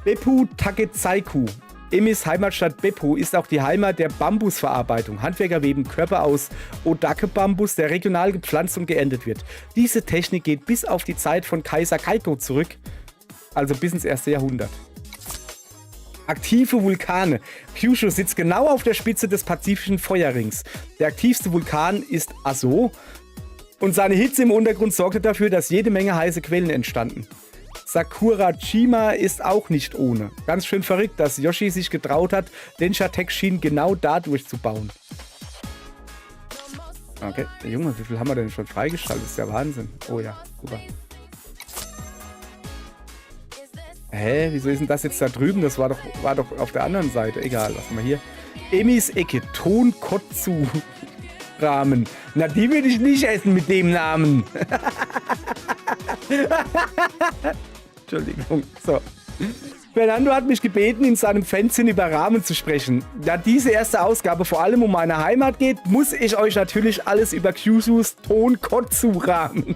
Beppu Taketsaiku. Emis Heimatstadt Beppu ist auch die Heimat der Bambusverarbeitung. Handwerker weben Körper aus Odake-Bambus, der regional gepflanzt und geerntet wird. Diese Technik geht bis auf die Zeit von Kaiser Kaito zurück, also bis ins 1. Jahrhundert. Aktive Vulkane. Kyushu sitzt genau auf der Spitze des pazifischen Feuerrings. Der aktivste Vulkan ist Aso und seine Hitze im Untergrund sorgte dafür, dass jede Menge heiße Quellen entstanden. Sakurajima ist auch nicht ohne. Ganz schön verrückt, dass Yoshi sich getraut hat, Densha Tech-Schienen genau dadurch zu bauen. Okay, Junge, wie viel haben wir denn schon freigeschaltet? Das ist ja Wahnsinn. Oh ja, super. Hä, wieso ist denn das jetzt da drüben? Das war doch auf der anderen Seite. Egal, was haben wir hier? Emis Ecke, Tonkotsu. Rahmen. Na, die will ich nicht essen mit dem Namen. Entschuldigung. So. Fernando hat mich gebeten, in seinem Fanzine über Ramen zu sprechen. Da diese erste Ausgabe vor allem um meine Heimat geht, muss ich euch natürlich alles über Kyushus Tonkotsu-Ramen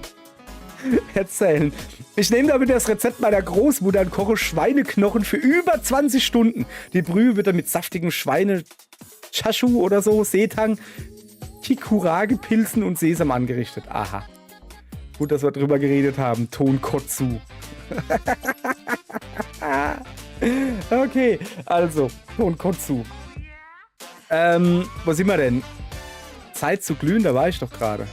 erzählen. Ich nehme damit das Rezept meiner Großmutter und koche Schweineknochen für über 20 Stunden. Die Brühe wird dann mit saftigem Schweine-Chashu oder so, Seetang, Kikurage-Pilzen und Sesam angerichtet. Aha. Gut, dass wir drüber geredet haben. Tonkotsu. Okay, also, Tonkotsu. Wo sind wir denn? Zeit zu glühen, da war ich doch gerade.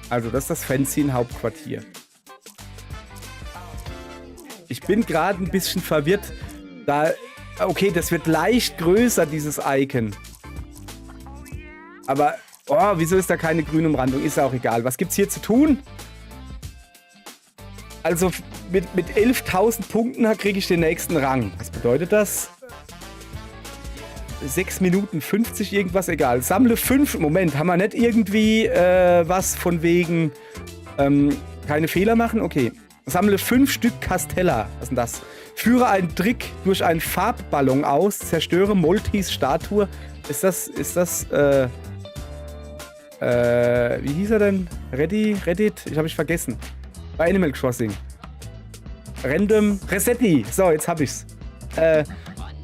Also, das ist das Fanzine-Hauptquartier. Ich bin gerade ein bisschen verwirrt. Da, okay, das wird leicht größer, dieses Icon. Aber, oh, wieso ist da keine grüne Umrandung? Ist ja auch egal. Was gibt's hier zu tun? Also, mit 11.000 Punkten kriege ich den nächsten Rang. Was bedeutet das? 6 Minuten 50 irgendwas, egal. Sammle 5. Moment, haben wir nicht irgendwie was von wegen keine Fehler machen? Okay. Sammle 5 Stück Castella. Was ist denn das? Führe einen Trick durch einen Farbballon aus. Zerstöre Moltis Statue. Ist das, wie hieß er denn? Reddit? Ich habe mich vergessen. Bei Animal Crossing. Random Resetti. So, jetzt hab ich's.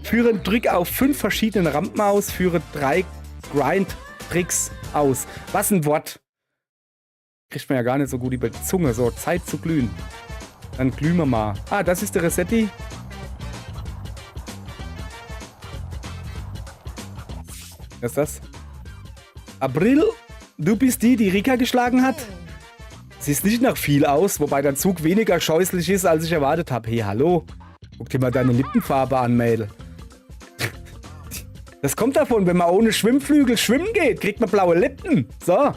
Führe einen Trick auf 5 verschiedenen Rampen aus. Führe 3 Grind-Tricks aus. Was ein Wort. Kriegt man ja gar nicht so gut über die Zunge. So, Zeit zu glühen. Dann glühen wir mal. Ah, das ist der Resetti. Was ist das? April, du bist die Rika geschlagen hat? Siehst nicht nach viel aus, wobei dein Zug weniger scheußlich ist, als ich erwartet habe. Hey, hallo. Guck dir mal deine Lippenfarbe an, Mädel. Das kommt davon, wenn man ohne Schwimmflügel schwimmen geht, kriegt man blaue Lippen. So.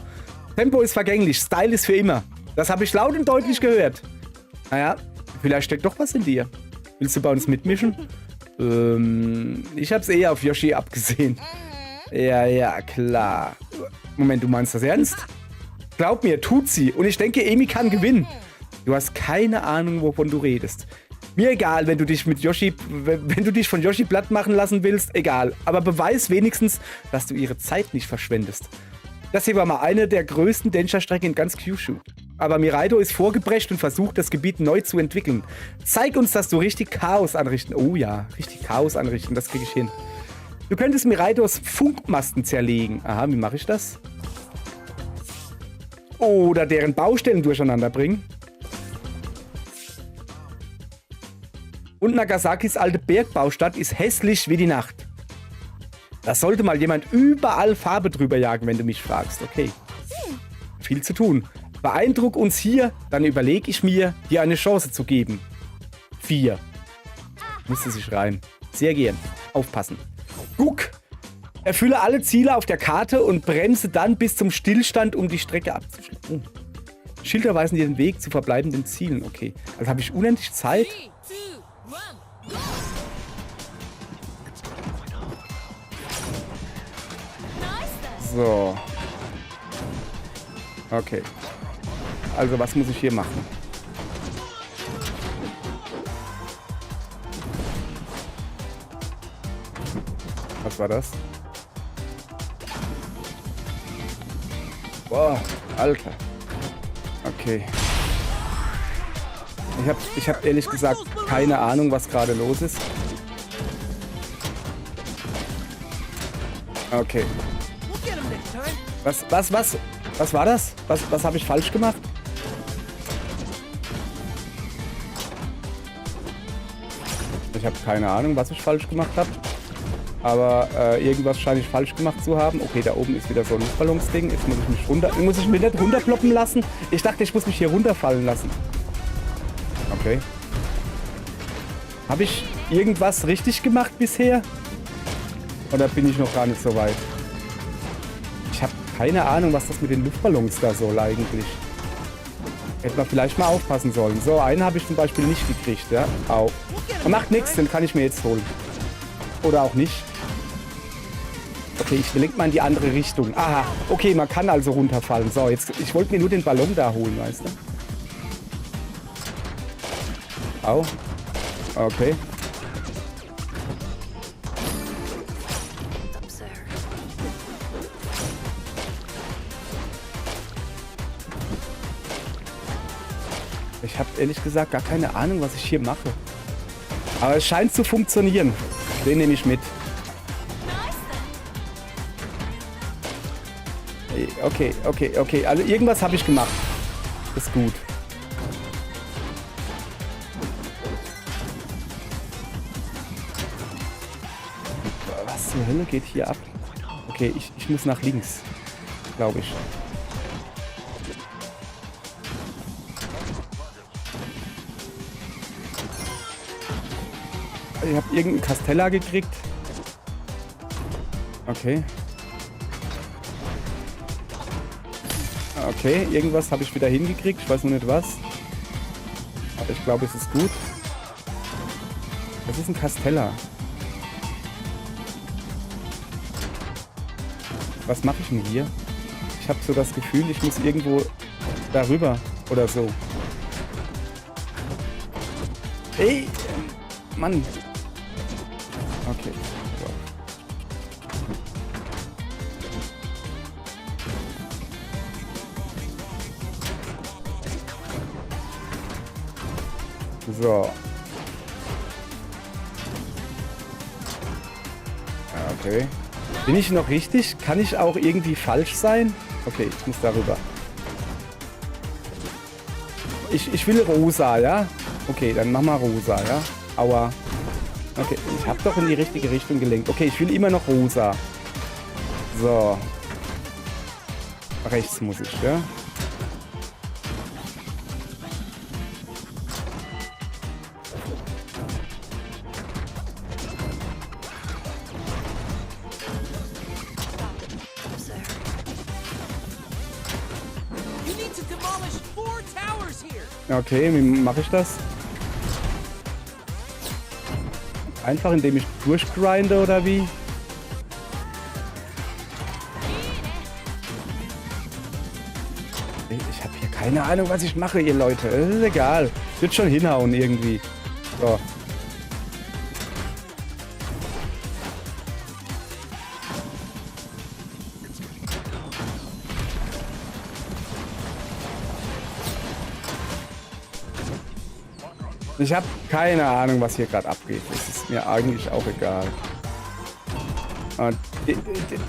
Tempo ist vergänglich, Style ist für immer. Das habe ich laut und deutlich gehört. Naja, vielleicht steckt doch was in dir. Willst du bei uns mitmischen? Ich hab's eher auf Yoshi abgesehen. Ja, klar. Moment, du meinst das ernst? Glaub mir, tut sie. Und ich denke, Amy kann gewinnen. Du hast keine Ahnung, wovon du redest. Mir egal, wenn du dich von Yoshi platt machen lassen willst, egal. Aber beweis wenigstens, dass du ihre Zeit nicht verschwendest. Das hier war mal eine der größten Densha-Strecken in ganz Kyushu. Aber Miraido ist vorgeprescht und versucht, das Gebiet neu zu entwickeln. Zeig uns, dass du richtig Chaos anrichten. Oh ja, richtig Chaos anrichten, das kriege ich hin. Du könntest Miraidos Funkmasten zerlegen. Aha, wie mache ich das? Oder deren Baustellen durcheinander bringen. Und Nagasakis alte Bergbaustadt ist hässlich wie die Nacht. Da sollte mal jemand überall Farbe drüber jagen, wenn du mich fragst. Okay. Viel zu tun. Beeindruck uns hier, dann überlege ich mir, dir eine Chance zu geben. 4. Müsste sich rein. Sehr gern. Aufpassen. Guck. Erfülle alle Ziele auf der Karte und bremse dann bis zum Stillstand, um die Strecke abzuschließen. Oh. Schilder weisen dir den Weg zu verbleibenden Zielen. Okay. Also habe ich unendlich Zeit. 3, 2, 1, go! So. Okay. Also, was muss ich hier machen? Was war das? Boah, Alter. Okay. Ich hab ehrlich gesagt keine Ahnung, was gerade los ist. Okay. Was war das? Was habe ich falsch gemacht? Ich habe keine Ahnung, was ich falsch gemacht habe. Aber irgendwas scheine ich falsch gemacht zu haben. Okay, da oben ist wieder so ein Luftballonsding. Jetzt muss ich mich nicht runterploppen lassen. Ich dachte, ich muss mich hier runterfallen lassen. Okay. Habe ich irgendwas richtig gemacht bisher? Oder bin ich noch gar nicht so weit? Ich habe keine Ahnung, was das mit den Luftballons da soll eigentlich. Hätte man vielleicht mal aufpassen sollen. So, einen habe ich zum Beispiel nicht gekriegt, ja. Au. Macht nichts, den kann ich mir jetzt holen. Oder auch nicht. Okay, ich lenke mal in die andere Richtung. Aha, okay, man kann also runterfallen. So, jetzt, ich wollte mir nur den Ballon da holen, weißt du? Au. Okay. Ich habe ehrlich gesagt gar keine Ahnung, was ich hier mache. Aber es scheint zu funktionieren. Den nehme ich mit. Okay, okay, okay. Also irgendwas habe ich gemacht. Ist gut. Was zur Hölle geht hier ab? Okay, ich muss nach links. Glaube ich. Ich habe irgendeinen Castella gekriegt. Okay. Okay, irgendwas habe ich wieder hingekriegt. Ich weiß nur nicht was. Aber ich glaube, es ist gut. Das ist ein Castella. Was mache ich denn hier? Ich habe so das Gefühl, ich muss irgendwo darüber oder so. Ey! Mann! Okay. So. So. Okay. Bin ich noch richtig? Kann ich auch irgendwie falsch sein? Okay, ich muss darüber. Ich will rosa, ja? Okay, dann mach mal rosa, ja? Aua. Okay, ich habe doch in die richtige Richtung gelenkt. Okay, ich will immer noch rosa. So. Rechts muss ich, ja? Okay, wie mache ich das? Einfach indem ich durchgrinde oder wie? Ich habe hier keine Ahnung, was ich mache, ihr Leute. Es ist egal. Wird schon hinhauen irgendwie. So. Ich habe keine Ahnung, was hier gerade abgeht. Das ist mir eigentlich auch egal.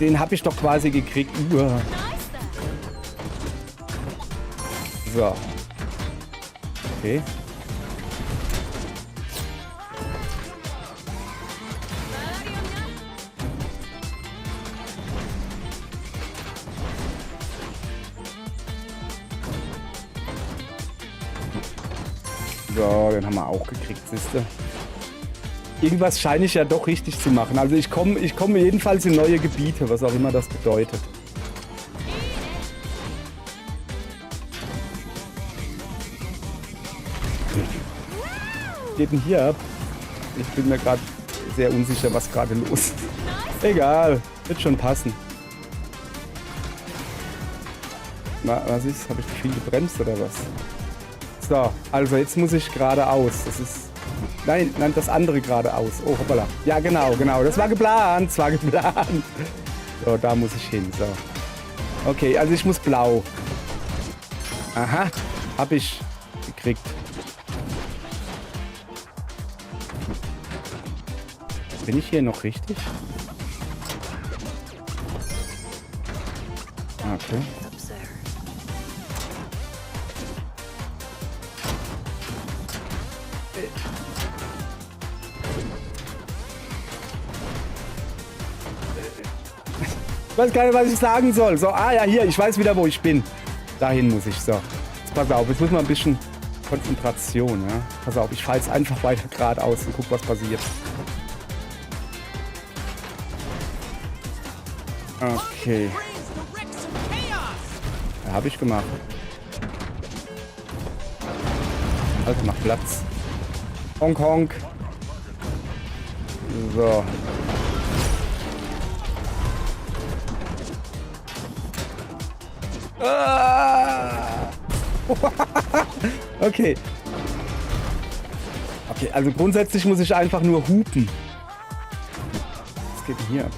Den habe ich doch quasi gekriegt. So. Okay. So, den haben wir auch gekriegt, siehste. Irgendwas scheine ich ja doch richtig zu machen. Also ich komme jedenfalls in neue Gebiete, was auch immer das bedeutet. Was geht denn hier ab? Ich bin mir gerade sehr unsicher, was gerade los ist. Egal, wird schon passen. Was ist? Habe ich viel gebremst oder was? So, also jetzt muss ich geradeaus. Das ist... Nein, das andere geradeaus. Oh, hoppala. Ja, genau. Das war geplant. So, da muss ich hin. So. Okay, also ich muss blau. Aha, hab ich gekriegt. Bin ich hier noch richtig? Okay. Ich weiß gar nicht, was ich sagen soll. So, ja, hier, ich weiß wieder, wo ich bin. Dahin muss ich. So, jetzt pass auf, jetzt muss man ein bisschen Konzentration. Ja? Pass auf, ich fahre jetzt einfach weiter geradeaus und guck, was passiert. Okay. Ja, habe ich gemacht. Also, mach Platz. Honk, honk. So. Ah. Okay. Okay, also grundsätzlich muss ich einfach nur hupen. Was geht denn hier ab?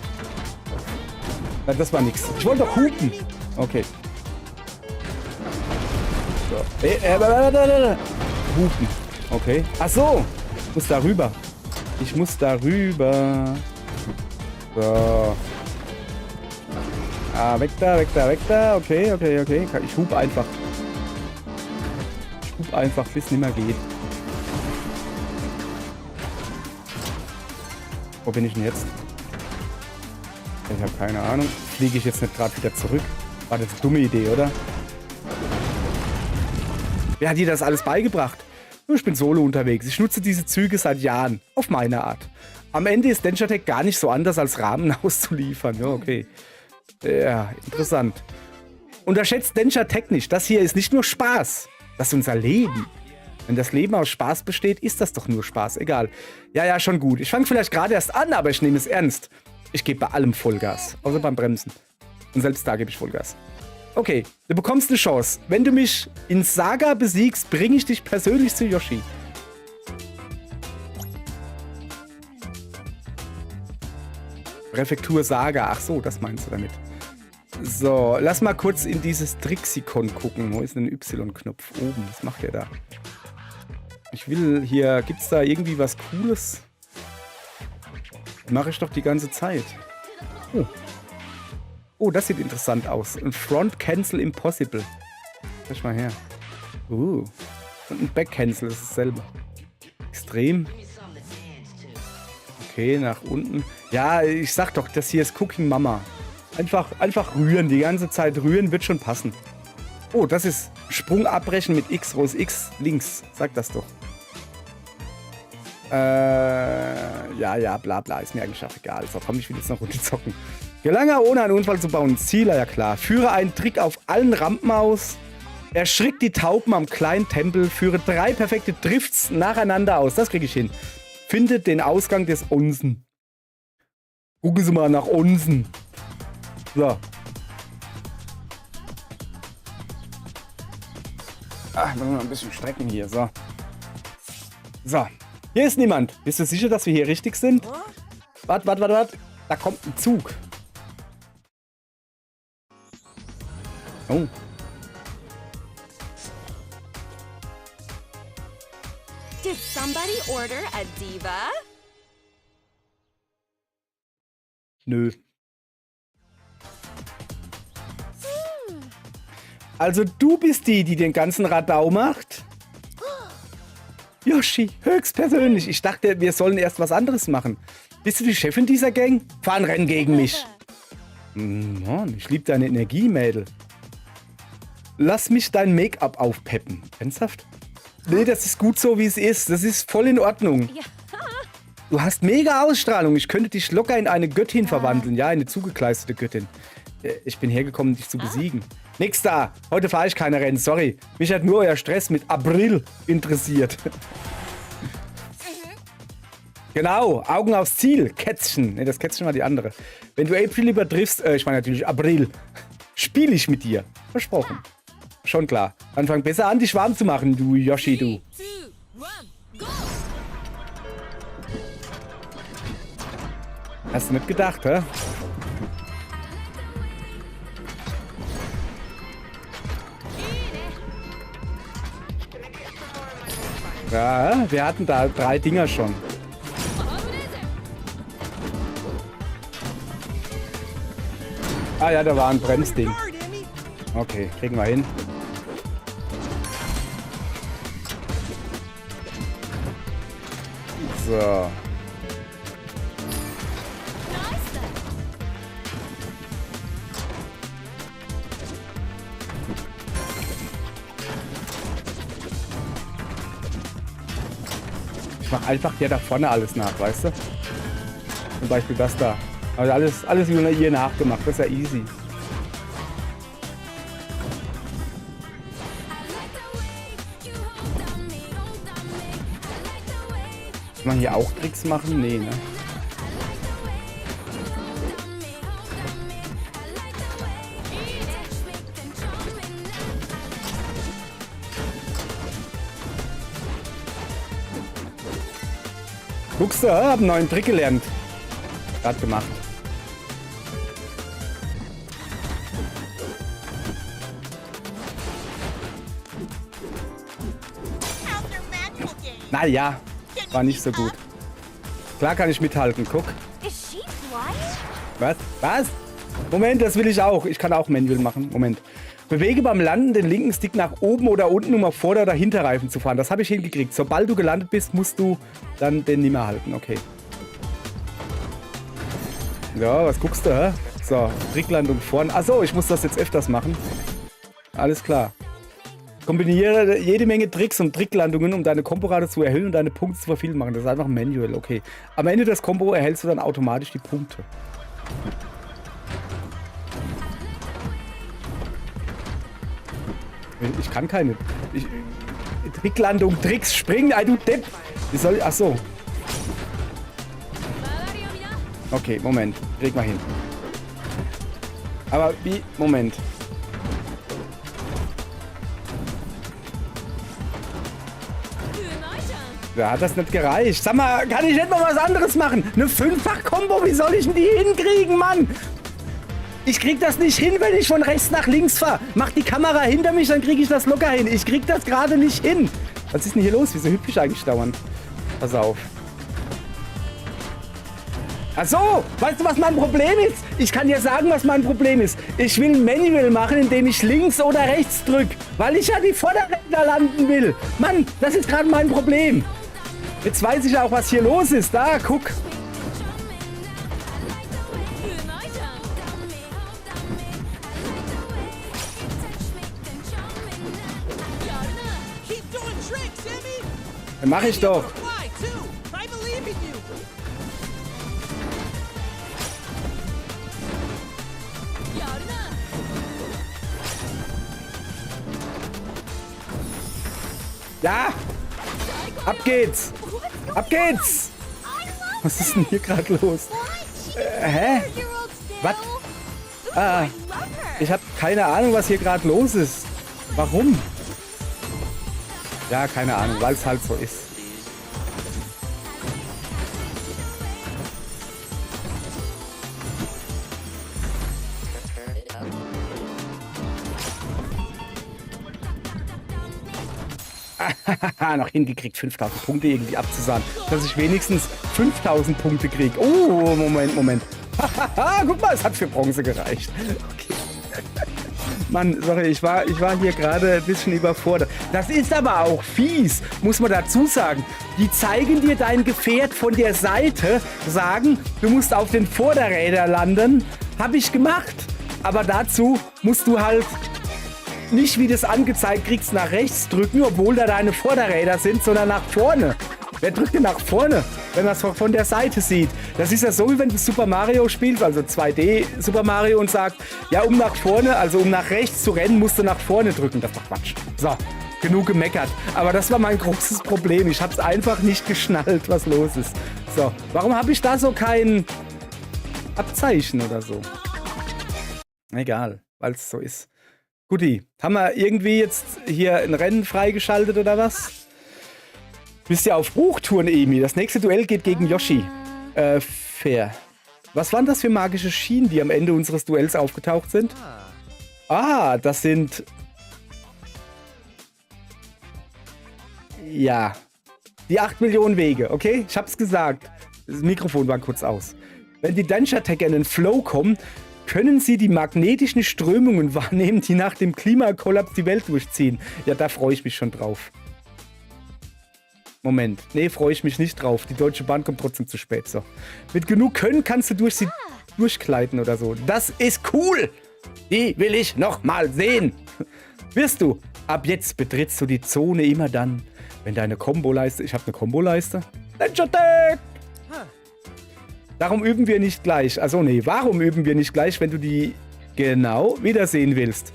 Na, das war nix. Ich wollte doch hupen. Okay. So. Hupen. Okay. Ach so. Ich muss da rüber. Ich muss da rüber. So. Ah, weg da, weg da, weg da. Okay, okay, okay. Ich hub einfach. Ich hub einfach, bis es nicht mehr geht. Wo bin ich denn jetzt? Ich habe keine Ahnung. Fliege ich jetzt nicht gerade wieder zurück? War das eine dumme Idee, oder? Wer hat dir das alles beigebracht? Ich bin solo unterwegs. Ich nutze diese Züge seit Jahren. Auf meine Art. Am Ende ist Densha-Tech gar nicht so anders als Rahmen auszuliefern. Ja, okay. Ja, interessant. Unterschätzt Densha-Tech nicht. Das hier ist nicht nur Spaß. Das ist unser Leben. Wenn das Leben aus Spaß besteht, ist das doch nur Spaß. Egal. Ja, ja, schon gut. Ich fange vielleicht gerade erst an, aber ich nehme es ernst. Ich gebe bei allem Vollgas. Außer beim Bremsen. Und selbst da gebe ich Vollgas. Okay, du bekommst eine Chance. Wenn du mich in Saga besiegst, bringe ich dich persönlich zu Yoshi. Präfektur Saga. Ach so, das meinst du damit. So, lass mal kurz in dieses Trixikon gucken. Wo ist denn ein Y-Knopf? Oben. Was macht der da? Ich will hier... Gibt's da irgendwie was Cooles? Mache ich doch die ganze Zeit. Oh. Oh, das sieht interessant aus. Ein Front Cancel Impossible. Schau mal her. Und ein Back Cancel ist dasselbe. Extrem. Okay, nach unten. Ja, ich sag doch, das hier ist Cooking Mama. Einfach rühren. Die ganze Zeit rühren wird schon passen. Oh, das ist Sprung abbrechen mit X. Wo ist X? Links. Sag das doch. Ja, bla bla. Ist mir eigentlich auch egal. So, komm, ich will jetzt noch runterzocken. Gelange ohne einen Unfall zu bauen. Zieler, ja klar. Führe einen Trick auf allen Rampen aus. Erschrickt die Tauben am kleinen Tempel. Führe 3 perfekte Drifts nacheinander aus. Das kriege ich hin. Findet den Ausgang des Onsen. Gucken Sie mal nach Onsen. So. Ach, müssen wir mal ein bisschen strecken hier. So. So. Hier ist niemand. Bist du sicher, dass wir hier richtig sind? Warte. Da kommt ein Zug. Oh. Did somebody order a diva? Nö. Also du bist die den ganzen Radau macht? Yoshi, höchstpersönlich. Ich dachte, wir sollen erst was anderes machen. Bist du die Chefin dieser Gang? Fahr ein Rennen gegen mich. Mann, ich liebe deine Energie, Mädel. Lass mich dein Make-up aufpeppen. Ernsthaft? Nee, das ist gut so, wie es ist. Das ist voll in Ordnung. Du hast mega Ausstrahlung. Ich könnte dich locker in eine Göttin verwandeln. Ja, eine zugekleistete Göttin. Ich bin hergekommen, dich zu besiegen. Nix da. Heute fahre ich keine Rennen. Sorry. Mich hat nur euer Stress mit April interessiert. Genau. Augen aufs Ziel. Kätzchen. Ne, das Kätzchen war die andere. Wenn du April übertriffst, ich meine natürlich April, spiele ich mit dir. Versprochen. Schon klar. Dann fang besser an, dich warm zu machen, du Yoshi, du. 3, 2, 1, go! Hast du nicht gedacht, hä? Ja, wir hatten da 3 Dinger schon. Ah ja, da war ein Bremsding. Okay, kriegen wir hin. So. Ich mach einfach hier da vorne alles nach, weißt du? Zum Beispiel das da. Also alles ihr nachgemacht, das ist ja easy. Muss man hier auch Tricks machen? Nee, ne? Guckst du, hab einen neuen Trick gelernt. Gerade gemacht. Naja, war nicht so gut. Klar kann ich mithalten, guck. Is she flying? Was? Was? Moment, das will ich auch. Ich kann auch Manual machen. Moment. Bewege beim Landen den linken Stick nach oben oder unten, um auf Vorder- oder Hinterreifen zu fahren. Das habe ich hingekriegt. Sobald du gelandet bist, musst du dann den nicht mehr halten. Okay. Ja, was guckst du, hä? So, Tricklandung vorne. Achso, ich muss das jetzt öfters machen. Alles klar. Kombiniere jede Menge Tricks und Tricklandungen, um deine Komborate zu erhöhen und deine Punkte zu vervielfachen. Das ist einfach ein Manual, okay. Am Ende des Kombo erhältst du dann automatisch die Punkte. Ich kann keine. Tricklandung, Tricks, springen, du Depp. Wie soll ich. Achso. Okay, Moment. Krieg mal hin. Aber wie. Moment. Ja, hat das nicht gereicht. Sag mal, kann ich nicht mal was anderes machen? Eine 5-fach-Kombo, wie soll ich denn die hinkriegen, Mann? Ich krieg das nicht hin, wenn ich von rechts nach links fahre. Mach die Kamera hinter mich, dann kriege ich das locker hin. Ich krieg das gerade nicht hin. Was ist denn hier los? Wieso hüpfe ich eigentlich dauernd? Pass auf. Ach so, weißt du, was mein Problem ist? Ich kann dir sagen, was mein Problem ist. Ich will ein Manual machen, indem ich links oder rechts drücke, weil ich ja die Vorderräder landen will. Mann, das ist gerade mein Problem. Jetzt weiß ich auch, was hier los ist. Da, guck. Mach ich doch. Ja! Ab geht's! Ab geht's! Was ist denn hier gerade los? Hä? Was? Ah, ich habe keine Ahnung, was hier gerade los ist. Warum? Ja, keine Ahnung, weil es halt so ist. Noch hingekriegt, 5000 Punkte irgendwie abzusahnen. Dass ich wenigstens 5000 Punkte kriege. Oh, Moment. Guck mal, es hat für Bronze gereicht. Okay. Mann, sorry, ich war hier gerade ein bisschen überfordert. Das ist aber auch fies, muss man dazu sagen. Die zeigen dir dein Gefährt von der Seite, sagen, du musst auf den Vorderrädern landen. Hab ich gemacht. Aber dazu musst du halt nicht, wie das angezeigt kriegst, nach rechts drücken, obwohl da deine Vorderräder sind, sondern nach vorne. Wer drückt denn nach vorne, wenn man es von der Seite sieht? Das ist ja so, wie wenn du Super Mario spielst, also 2D Super Mario, und sagst, ja, um nach vorne, also um nach rechts zu rennen, musst du nach vorne drücken. Das ist doch Quatsch. So, genug gemeckert. Aber das war mein großes Problem. Ich habe es einfach nicht geschnallt, was los ist. So, warum habe ich da so kein Abzeichen oder so? Egal, weil es so ist. Guti, haben wir irgendwie jetzt hier ein Rennen freigeschaltet oder was? Bist ja auf Buchtouren, Emi. Das nächste Duell geht gegen Yoshi. Fair. Was waren das für magische Schienen, die am Ende unseres Duells aufgetaucht sind? Ah, das sind... Ja. Die 8 Millionen Wege, okay? Ich hab's gesagt. Das Mikrofon war kurz aus. Wenn die Densha-Attacker in den Flow kommen, können sie die magnetischen Strömungen wahrnehmen, die nach dem Klimakollaps die Welt durchziehen. Ja, da freue ich mich schon drauf. Moment. Nee, freue ich mich nicht drauf. Die Deutsche Bahn kommt trotzdem zu spät. So. Mit genug Können kannst du durch sie durchgleiten oder so. Das ist cool. Die will ich noch mal sehen. Wirst du. Ab jetzt betrittst du die Zone immer dann, wenn deine Komboleiste... Ich habe eine Komboleiste. Densha-Attack! Darum üben wir nicht gleich. Also nee, warum üben wir nicht gleich, wenn du die genau wiedersehen willst?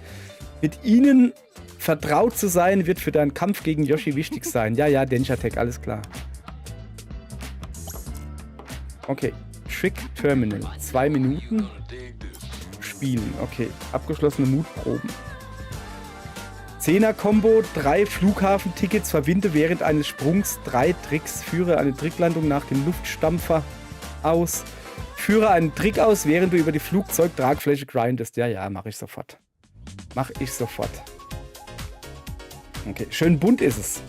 Mit ihnen vertraut zu sein, wird für deinen Kampf gegen Yoshi wichtig sein. Ja, Densha-Attack, alles klar. Okay, Trick Terminal. 2 Minuten. Spielen, okay. Abgeschlossene Mutproben. 10er-Kombo, 3 Flughafentickets, verwinde während eines Sprungs 3 Tricks, führe eine Tricklandung nach dem Luftstampfer aus, führe einen Trick aus, während du über die Flugzeugtragfläche grindest. Ja, mache ich sofort. Mache ich sofort. Okay, schön bunt ist es.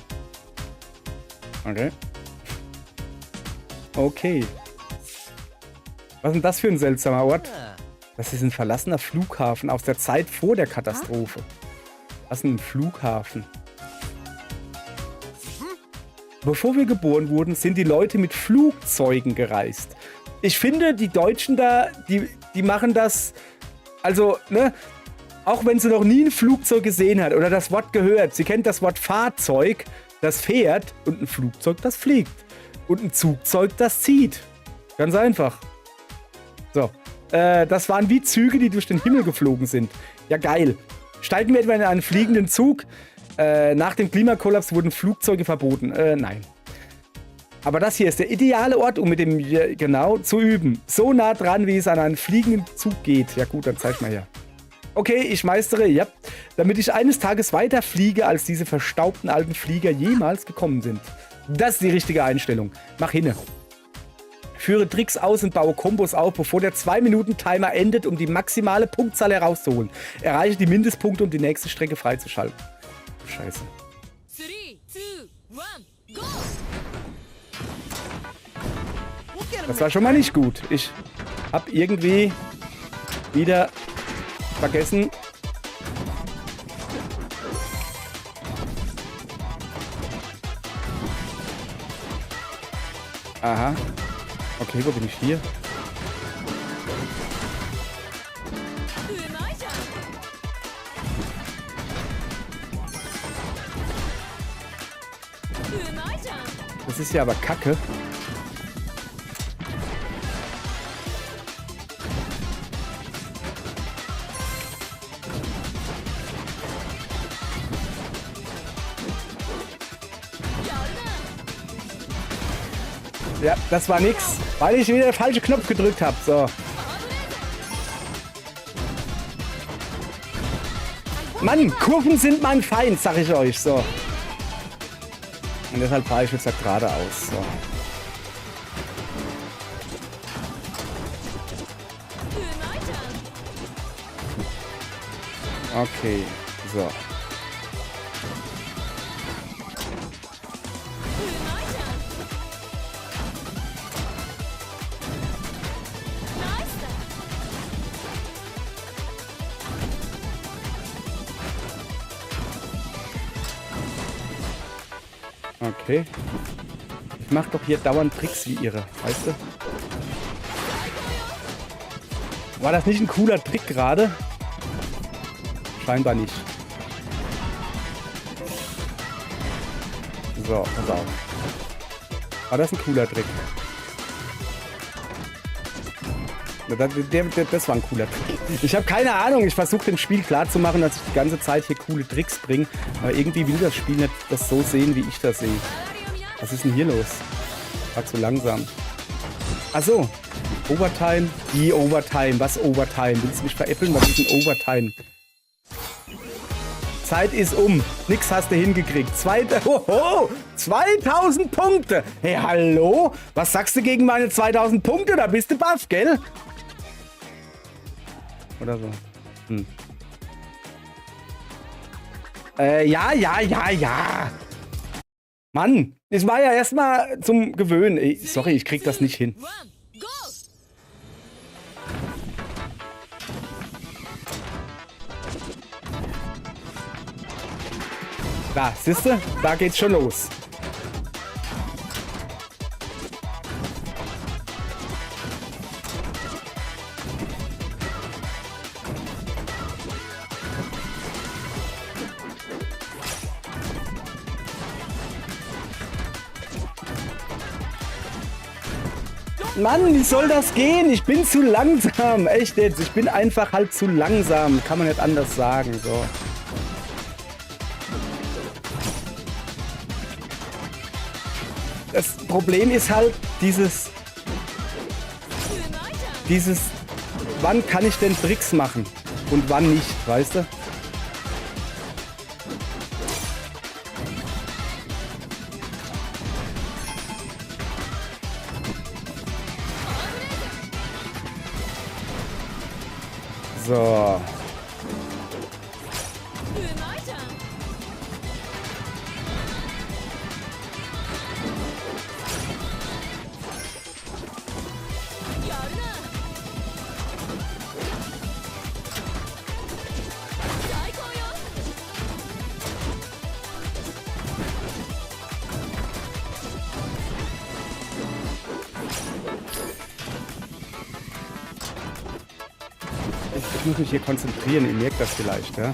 Okay. Okay. Was ist denn das für ein seltsamer Ort? Das ist ein verlassener Flughafen aus der Zeit vor der Katastrophe. Was ist ein Flughafen? Bevor wir geboren wurden, sind die Leute mit Flugzeugen gereist. Ich finde, die Deutschen da, die machen das, also, ne, auch wenn sie noch nie ein Flugzeug gesehen hat oder das Wort gehört. Sie kennt das Wort Fahrzeug, das fährt, und ein Flugzeug, das fliegt. Und ein Zugzeug, das zieht. Ganz einfach. So, das waren wie Züge, die durch den Himmel geflogen sind. Ja, geil. Steigen wir etwa in einen fliegenden Zug? Nach dem Klimakollaps wurden Flugzeuge verboten. Nein. Aber das hier ist der ideale Ort, um mit dem genau zu üben. So nah dran, wie es an einen fliegenden Zug geht. Ja gut, dann zeig mal her. Okay, ich meistere, ja. Damit ich eines Tages weiter fliege, als diese verstaubten alten Flieger jemals gekommen sind. Das ist die richtige Einstellung. Mach hinne. Führe Tricks aus und baue Kombos auf, bevor der 2-Minuten-Timer endet, um die maximale Punktzahl herauszuholen. Erreiche die Mindestpunkte, um die nächste Strecke freizuschalten. Scheiße. 3, 2, 1, go! Das war schon mal nicht gut. Ich hab irgendwie wieder vergessen. Aha. Okay, wo bin ich hier? Das ist ja aber Kacke. Ja, das war nix, weil ich wieder den falschen Knopf gedrückt habe. So. Mann, Kurven sind mein Feind, sag ich euch. So. Und deshalb fahre ich jetzt halt geradeaus. So. Okay, so. Okay. Ich mach doch hier dauernd Tricks wie ihre, weißt du? War das nicht ein cooler Trick gerade? Scheinbar nicht. So, pass auf. War das ein cooler Trick? Das war ein cooler Trick. Ich habe keine Ahnung. Ich versuche dem Spiel klarzumachen, dass ich die ganze Zeit hier coole Tricks bringe. Aber irgendwie will das Spiel nicht das so sehen, wie ich das sehe. Was ist denn hier los? War zu langsam. Achso. Overtime? Die Overtime. Was Overtime? Willst du mich veräppeln? Was ist denn Overtime? Zeit ist um. Nix hast du hingekriegt. 2000 Punkte. Hey, hallo? Was sagst du gegen meine 2000 Punkte? Da bist du baff, gell? Oder so. Ja. Mann, ich war ja erstmal zum Gewöhnen. Ey, sorry, ich krieg das nicht hin. Da, siehste, da geht's schon los. Mann, wie soll das gehen? Ich bin zu langsam. Echt jetzt, ich bin einfach halt zu langsam. Kann man nicht anders sagen, so. Das Problem ist halt dieses, wann kann ich denn Tricks machen und wann nicht, weißt du? So. Ich muss mich hier konzentrieren, ihr merkt das vielleicht, ja?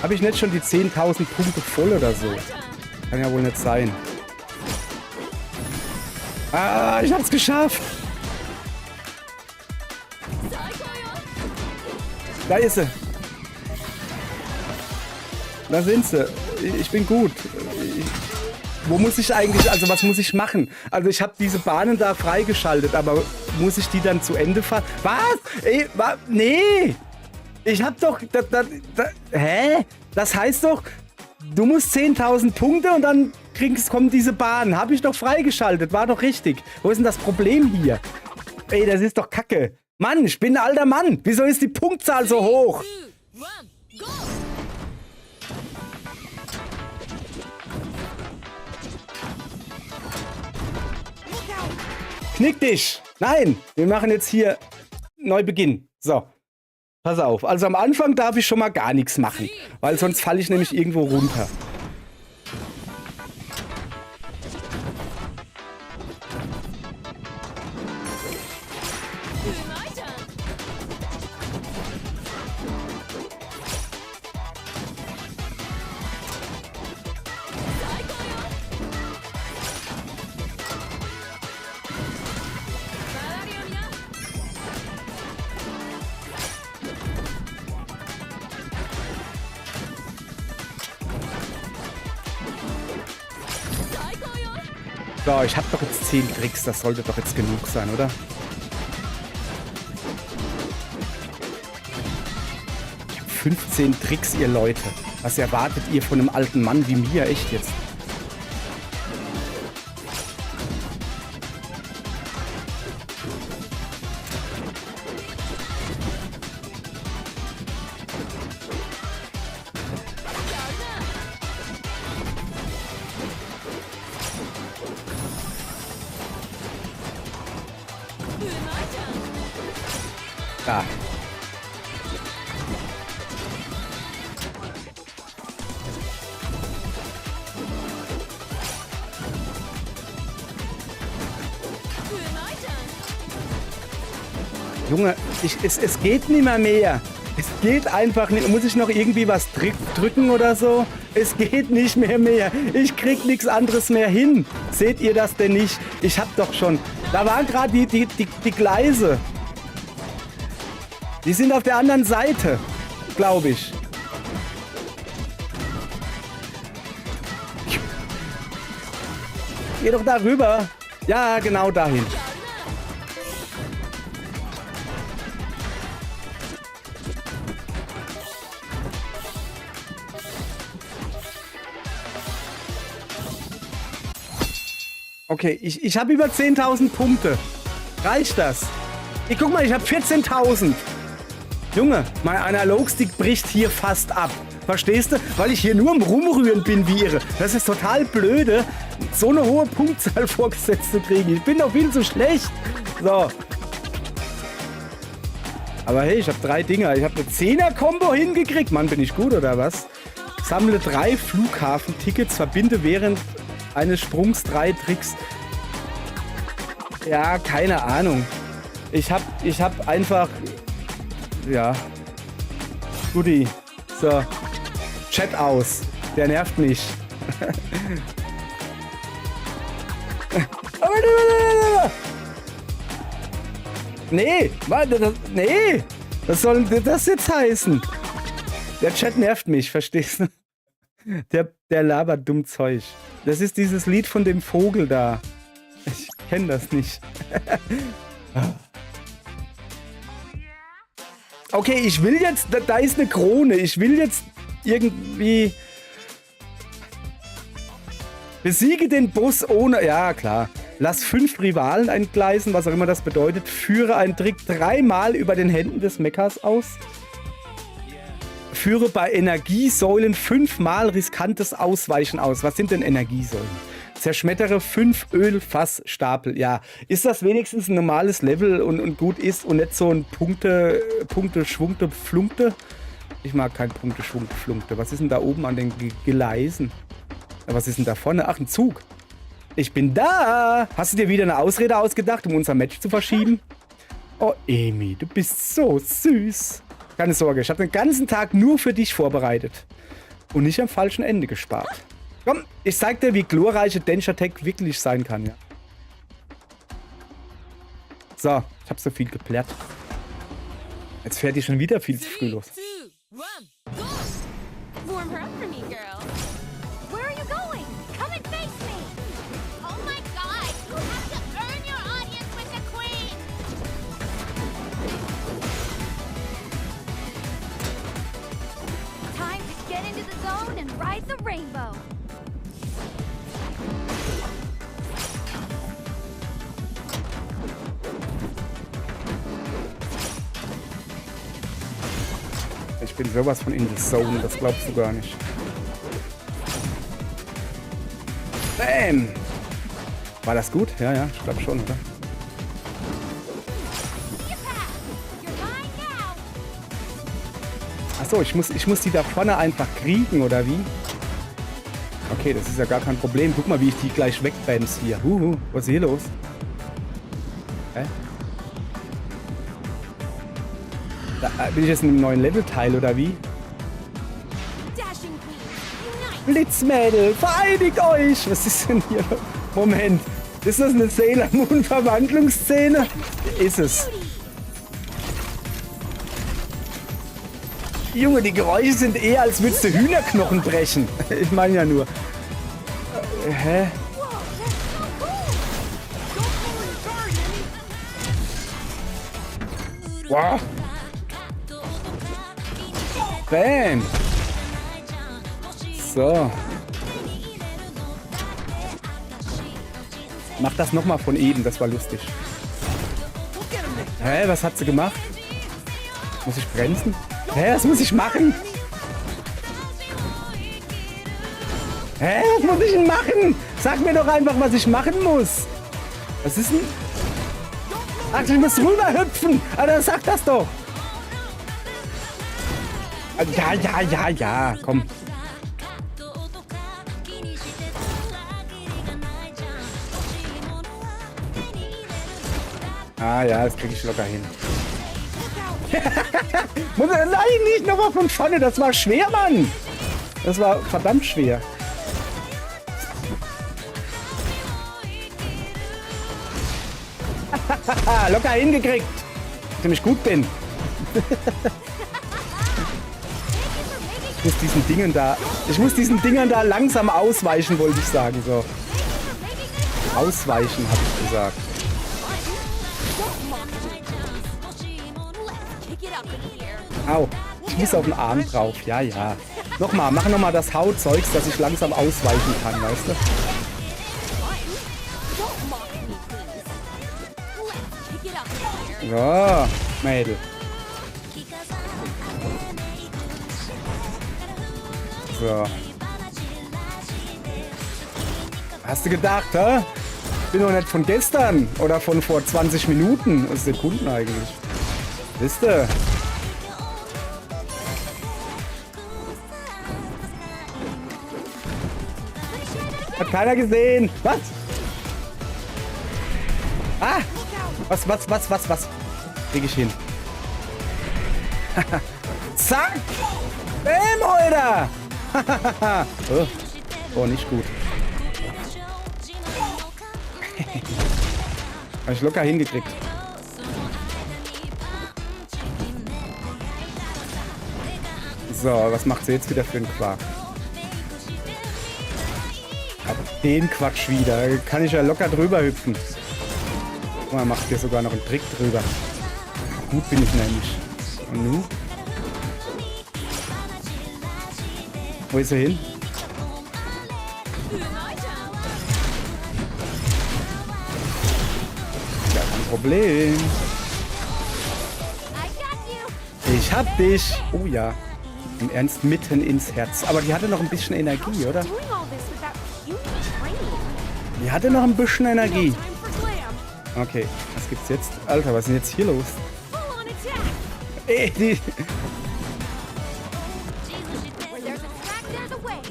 Habe ich nicht schon die 10.000 Punkte voll oder so? Kann ja wohl nicht sein. Ah, ich hab's geschafft! Da ist sie. Da sind sie. Ich bin gut. Wo muss ich eigentlich, also was muss ich machen? Also ich habe diese Bahnen da freigeschaltet, aber muss ich die dann zu Ende fahren? Was? Ey, nee! Ich hab doch... hä? Das heißt doch, du musst 10.000 Punkte und dann kommt diese Bahn. Habe ich doch freigeschaltet, war doch richtig. Wo ist denn das Problem hier? Ey, das ist doch Kacke. Mann, ich bin ein alter Mann. Wieso ist die Punktzahl so hoch? Knick dich! Nein, wir machen jetzt hier Neubeginn. So, pass auf. Also am Anfang darf ich schon mal gar nichts machen, weil sonst falle ich nämlich irgendwo runter. So, ich habe doch jetzt 10 Tricks, das sollte doch jetzt genug sein, oder? Ich habe 15 Tricks, ihr Leute. Was erwartet ihr von einem alten Mann wie mir? Echt jetzt? Da. Junge, es geht nicht mehr. Es geht einfach nicht. Muss ich noch irgendwie was drücken oder so? Es geht nicht mehr. Ich krieg nichts anderes mehr hin. Seht ihr das denn nicht? Ich hab doch schon... Da waren gerade die Gleise. Die sind auf der anderen Seite, glaube ich. Geh doch da rüber. Ja, genau dahin. Okay, ich habe über 10.000 Punkte. Reicht das? Guck mal, ich habe 14.000. Junge, mein Analogstick bricht hier fast ab. Verstehst du? Weil ich hier nur am Rumrühren bin wie irre. Das ist total blöde, so eine hohe Punktzahl vorgesetzt zu kriegen. Ich bin doch viel zu schlecht. So. Aber hey, ich habe 3 Dinger. Ich habe eine 10er-Kombo hingekriegt. Mann, bin ich gut, oder was? Sammle 3 Flughafentickets, verbinde während eines Sprungs 3 Tricks. Ja, keine Ahnung. Ich hab einfach... Ja. Guti. So. Chat aus. Der nervt mich. Nee. Nee. Was soll denn das jetzt heißen? Der Chat nervt mich, verstehst du? Der labert dumm Zeug. Das ist dieses Lied von dem Vogel da. Ich kenne das nicht. Okay, ich will jetzt... Da ist eine Krone. Ich will jetzt irgendwie... Besiege den Boss ohne... Ja, klar. Lass 5 Rivalen entgleisen, was auch immer das bedeutet. Führe einen Trick 3-mal über den Händen des Mechas aus. Führe bei Energiesäulen 5-mal riskantes Ausweichen aus. Was sind denn Energiesäulen? Zerschmettere 5 Ölfassstapel. Ja, ist das wenigstens ein normales Level und gut ist und nicht so ein Punkte, Schwungte, Flunkte? Ich mag kein Punkte, Schwungte, Flunkte. Was ist denn da oben an den Gleisen? Was ist denn da vorne? Ach, ein Zug. Ich bin da. Hast du dir wieder eine Ausrede ausgedacht, um unser Match zu verschieben? Oh, Emi, du bist so süß. Keine Sorge, ich habe den ganzen Tag nur für dich vorbereitet. Und nicht am falschen Ende gespart. Komm, ich zeig dir, wie glorreiche Densha Tech wirklich sein kann, ja. So, ich habe so viel geplärt. Jetzt fährt die schon wieder viel zu früh los. Warm her up for me, girl. Where are you going? Come and face me! Oh my god! You have to earn your audience with the queen! Time to get into the zone and ride the rainbow! Ich bin sowas von in the zone, das glaubst du gar nicht. Bam! War das gut? Ja, ja, ich glaube schon, oder? Achso, ich muss die da vorne einfach kriegen, oder wie? Okay, das ist ja gar kein Problem. Guck mal, wie ich die gleich wegbams hier. Was ist hier los? Hä? Da, bin ich jetzt in einem neuen Levelteil, oder wie? Dashing queen, unite! Blitzmädel, vereinigt euch! Was ist denn hier? Moment, ist das eine Sailor Moon Verwandlungsszene? Ist es. Junge, die Geräusche sind eher, als würdest du Hühnerknochen brechen. Ich meine ja nur. Hä? Wow. Bam. So. Mach das nochmal von eben, das war lustig. Hä, was hat sie gemacht? Muss ich bremsen? Hä, was muss ich machen? Hä, was muss ich denn machen? Sag mir doch einfach, was ich machen muss. Was ist denn? Ach, ich muss rüberhüpfen. Alter, sag das doch. Ja, komm. Ah ja, das krieg ich locker hin. Nein, nicht nochmal von vorne, das war schwer, Mann. Das war verdammt schwer. Locker hingekriegt. Dass ich gut bin. Ich muss diesen Dingern da langsam ausweichen, wollte ich sagen. So. Ausweichen, habe ich gesagt. Au, ich muss auf den Arm drauf. Ja, ja. Nochmal, mach nochmal das Hautzeugs, dass ich langsam ausweichen kann, weißt du? Ja, Mädel. So. Hast du gedacht, hä? Ich bin doch nicht von gestern oder von vor 20 Minuten. Sekunden eigentlich. Wisst ihr? Hat keiner gesehen. Was? Ah! Was? Krieg ich hin. Zack! Bäm, Alter! Oh, nicht gut. Hab ich locker hingekriegt. So, was macht sie jetzt wieder für einen Quark? Aber den Quatsch wieder. Da kann ich ja locker drüber hüpfen. Man macht hier sogar noch einen Trick drüber. Gut bin ich nämlich. Und nun? Wo ist er hin? Problem. I got you. Ich hab dich. Oh ja. Im Ernst, mitten ins Herz. Aber die hatte noch ein bisschen Energie, oder? Doing all this with that puny train. Die hatte noch ein bisschen Energie. No time for glam. Okay, was gibt's jetzt? Alter, was ist denn jetzt hier los? Full on attack. Ey, die... Where there's a track, there's a way.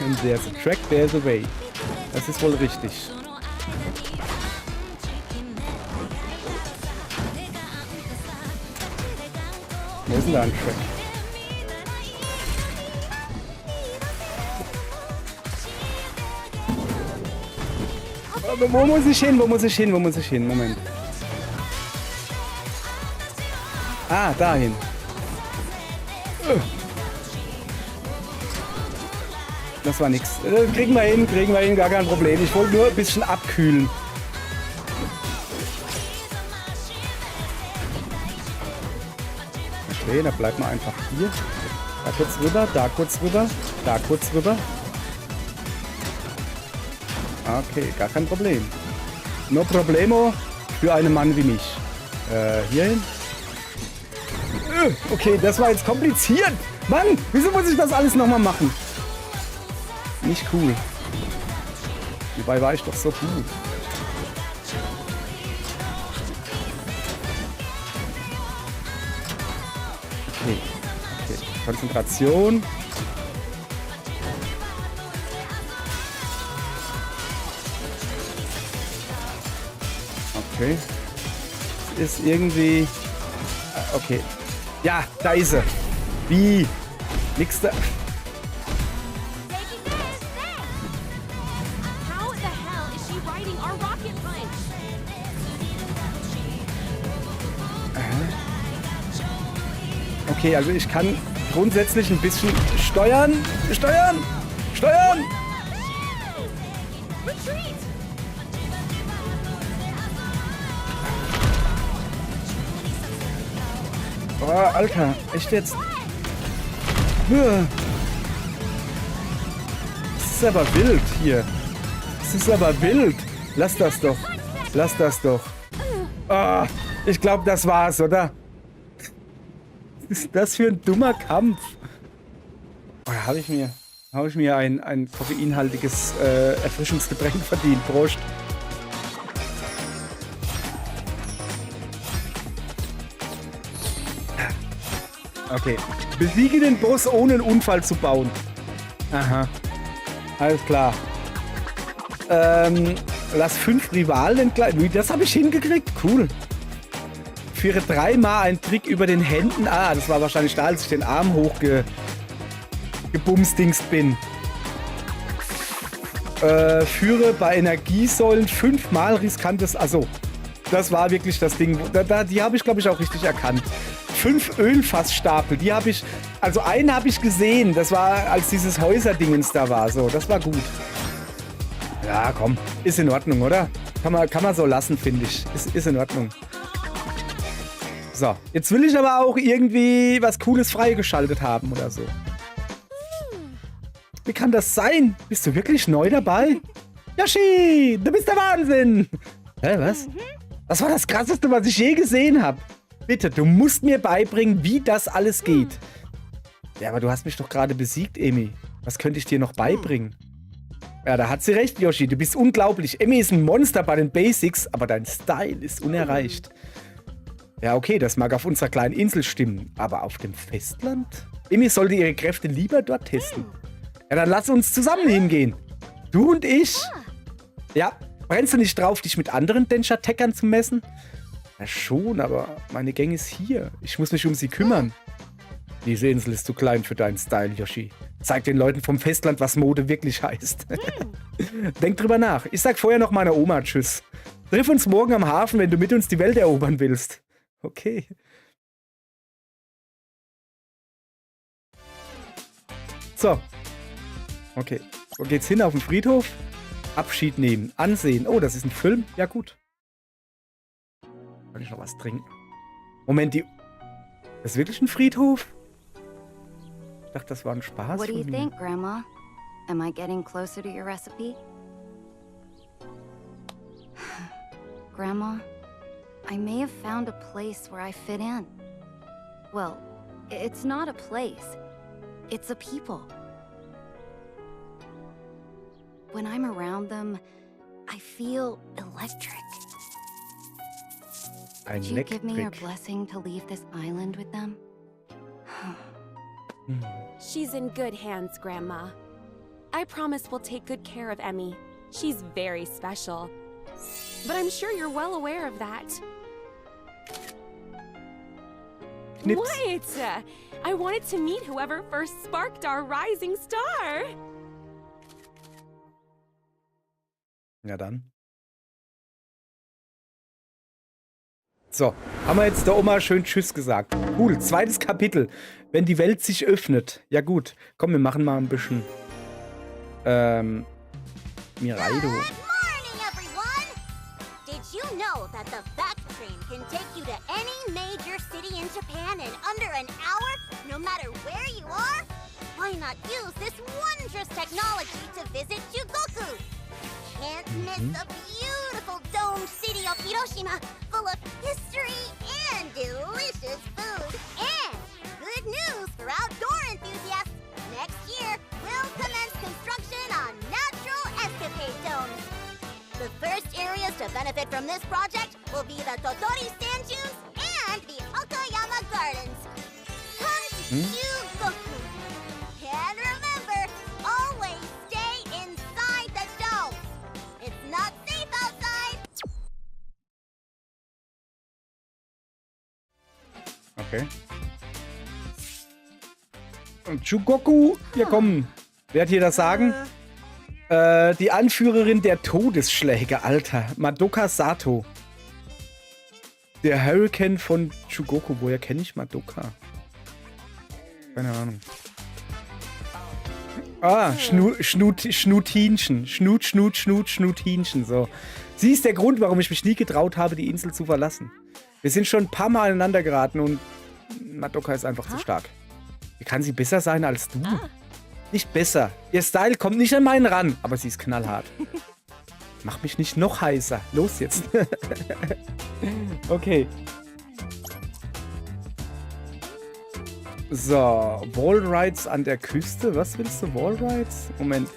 And there's a track, there's a way. Das ist wohl richtig. Wo ist denn da ein Track? Aber wo muss ich hin? Wo muss ich hin? Wo muss ich hin? Moment. Ah, dahin. Das war nix. Kriegen wir hin, gar kein Problem. Ich wollte nur ein bisschen abkühlen. Okay, da bleibt man einfach hier. Da kurz rüber, da kurz rüber, da kurz rüber. Okay, gar kein Problem. No problemo für einen Mann wie mich. Hier hin. Okay, das war jetzt kompliziert. Mann, wieso muss ich das alles nochmal machen? Nicht cool. Hierbei war ich doch so gut. Okay. Konzentration. Okay. Ist irgendwie... Okay. Ja, da ist sie. Wie? Nix da... Taking this, there. How the hell is she riding our rocket punch? Okay, also ich kann grundsätzlich ein bisschen steuern. Steuern! Retreat. Oh, Alter, echt jetzt? Das ist aber wild hier. Das ist aber wild. Lass das doch. Lass das doch. Ah, ich glaube, das war's, oder? Was ist das für ein dummer Kampf? Oh, da habe ich mir ein koffeinhaltiges Erfrischungsgetränk verdient. Prost. Okay. Besiege den Boss, ohne einen Unfall zu bauen. Aha. Alles klar. Lass 5 Rivalen entgleiten. Das habe ich hingekriegt. Cool. Führe 3-mal einen Trick über den Händen. Ah, das war wahrscheinlich da, als ich den Arm hochgebumsdingst bin. Führe bei Energiesäulen 5-mal riskantes... Also, das war wirklich das Ding. Die habe ich, glaube ich, auch richtig erkannt. 5 Ölfassstapel, die habe ich... Also, einen habe ich gesehen. Das war, als dieses Häuserdingens da war. So, das war gut. Ja, komm. Ist in Ordnung, oder? Kann man so lassen, finde ich. Ist in Ordnung. So, jetzt will ich aber auch irgendwie was Cooles freigeschaltet haben oder so. Wie kann das sein? Bist du wirklich neu dabei? Yoshi, du bist der Wahnsinn! Hä, was? Das war das Krasseste, was ich je gesehen habe. Bitte, du musst mir beibringen, wie das alles geht. Ja, aber du hast mich doch gerade besiegt, Emi. Was könnte ich dir noch beibringen? Ja, da hat sie recht, Yoshi. Du bist unglaublich. Emi ist ein Monster bei den Basics, aber dein Style ist unerreicht. Ja, okay, das mag auf unserer kleinen Insel stimmen, aber auf dem Festland? Emi sollte ihre Kräfte lieber dort testen. Ja, dann lass uns zusammen hingehen. Du und ich. Ja, brennst du nicht drauf, dich mit anderen Densha-Tackern zu messen? Ja, schon, aber meine Gang ist hier. Ich muss mich um sie kümmern. Diese Insel ist zu klein für deinen Style, Yoshi. Zeig den Leuten vom Festland, was Mode wirklich heißt. Denk drüber nach. Ich sag vorher noch meiner Oma Tschüss. Triff uns morgen am Hafen, wenn du mit uns die Welt erobern willst. Okay. So. Okay. Wo geht's hin? Auf den Friedhof? Abschied nehmen. Ansehen. Oh, das ist ein Film? Ja, gut. Kann ich noch was trinken? Moment, das ist wirklich ein Friedhof? Ich dachte, das war ein Spaß. What do you von mir. think, Grandma? Am I getting closer to your recipe? Grandma, I may have found a place where I fit in. Well, it's not a place. It's a people. When I'm around them, I feel electric. Would you give me your blessing to leave this island with them? She's in good hands, Grandma. I promise we'll take good care of Emmy. She's very special. But I'm sure you're well aware of that. Knips. What? I wanted to meet whoever first sparked our rising star. Ja dann. So, haben wir jetzt der Oma schön Tschüss gesagt. Cool, zweites Kapitel. Wenn die Welt sich öffnet. Ja gut, komm, wir machen mal ein bisschen Miraido. Good morning, everyone! Did you know that the Fact Train can take you to any major city in Japan in under an hour, no matter where you are? Why not use this wondrous technology to visit Chugoku? Can't miss the beautiful domed city of Hiroshima, full of history and delicious food. And good news for outdoor enthusiasts. Next year, we'll commence construction on natural escapade domes. The first areas to benefit from this project will be the Totori Sand Dunes and the Okayama Gardens. Come to Chugoku. And remember, always stay inside the dome. It's not safe outside. Okay. Und Chugoku, ja komm. Wer hat hier das Sagen? Die Anführerin der Todesschläge, Alter. Madoka Sato. Der Hurricane von Chugoku. Woher kenne ich Madoka? Keine Ahnung. Ah, Schnutinchen. Schnutinchen. So. Sie ist der Grund, warum ich mich nie getraut habe, die Insel zu verlassen. Wir sind schon ein paar Mal aneinander geraten und Madoka ist einfach zu stark. Wie kann sie besser sein als du? Nicht besser. Ihr Style kommt nicht an meinen ran, aber sie ist knallhart. Mach mich nicht noch heißer. Los jetzt. Okay. So, Wallrides an der Küste. Was willst du? Wallrides? Moment.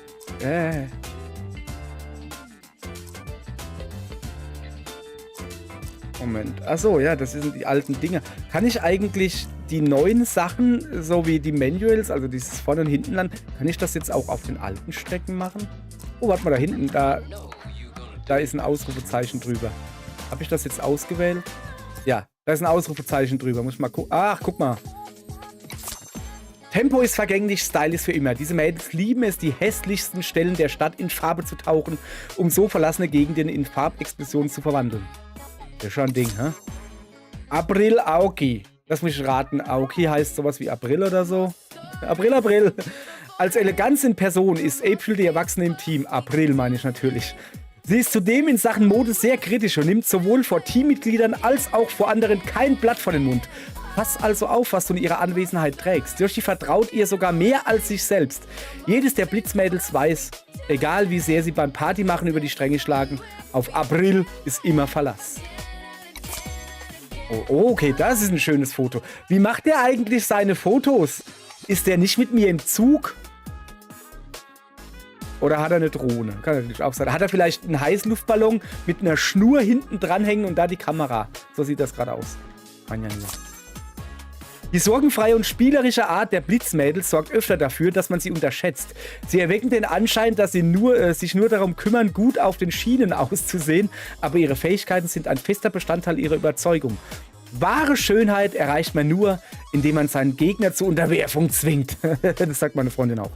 Moment. Achso, ja, das sind die alten Dinge. Kann ich eigentlich die neuen Sachen, so wie die Manuals, also dieses Vorne- und Hintenland, kann ich das jetzt auch auf den alten Strecken machen? Oh, warte mal, da hinten, da ist ein Ausrufezeichen drüber. Habe ich das jetzt ausgewählt? Ja, da ist ein Ausrufezeichen drüber. Muss ich mal gucken. Ach, guck mal. Tempo ist vergänglich, Style ist für immer. Diese Mädels lieben es, die hässlichsten Stellen der Stadt in Farbe zu tauchen, um so verlassene Gegenden in Farbexplosionen zu verwandeln. Das ist schon ein Ding, hä? April Aoki. Das muss ich raten. Aoki heißt sowas wie April oder so. April. Als Eleganz in Person ist April die Erwachsene im Team. April meine ich natürlich. Sie ist zudem in Sachen Mode sehr kritisch und nimmt sowohl vor Teammitgliedern als auch vor anderen kein Blatt vor den Mund. Pass also auf, was du in ihrer Anwesenheit trägst. Yoshi vertraut ihr sogar mehr als sich selbst. Jedes der Blitzmädels weiß, egal wie sehr sie beim Partymachen über die Stränge schlagen, auf April ist immer Verlass. Oh, okay, das ist ein schönes Foto. Wie macht der eigentlich seine Fotos? Ist der nicht mit mir im Zug? Oder hat er eine Drohne? Kann natürlich auch sein. Hat er vielleicht einen Heißluftballon mit einer Schnur hinten dranhängen und da die Kamera? So sieht das gerade aus. Kann ja nicht. Die sorgenfreie und spielerische Art der Blitzmädels sorgt öfter dafür, dass man sie unterschätzt. Sie erwecken den Anschein, dass sie sich nur darum kümmern, gut auf den Schienen auszusehen, aber ihre Fähigkeiten sind ein fester Bestandteil ihrer Überzeugung. Wahre Schönheit erreicht man nur, indem man seinen Gegner zur Unterwerfung zwingt. Das sagt meine Freundin auch.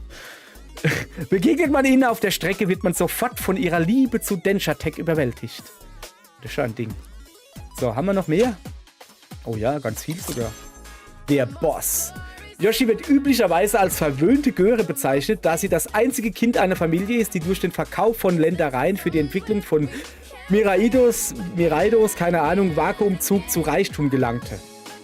Begegnet man ihnen auf der Strecke, wird man sofort von ihrer Liebe zu Densha Tech überwältigt. Das ist schon ein Ding. So, haben wir noch mehr? Oh ja, ganz viel sogar. Der Boss. Yoshi wird üblicherweise als verwöhnte Göre bezeichnet, da sie das einzige Kind einer Familie ist, die durch den Verkauf von Ländereien für die Entwicklung von Miraidos, keine Ahnung, Vakuumzug zu Reichtum gelangte.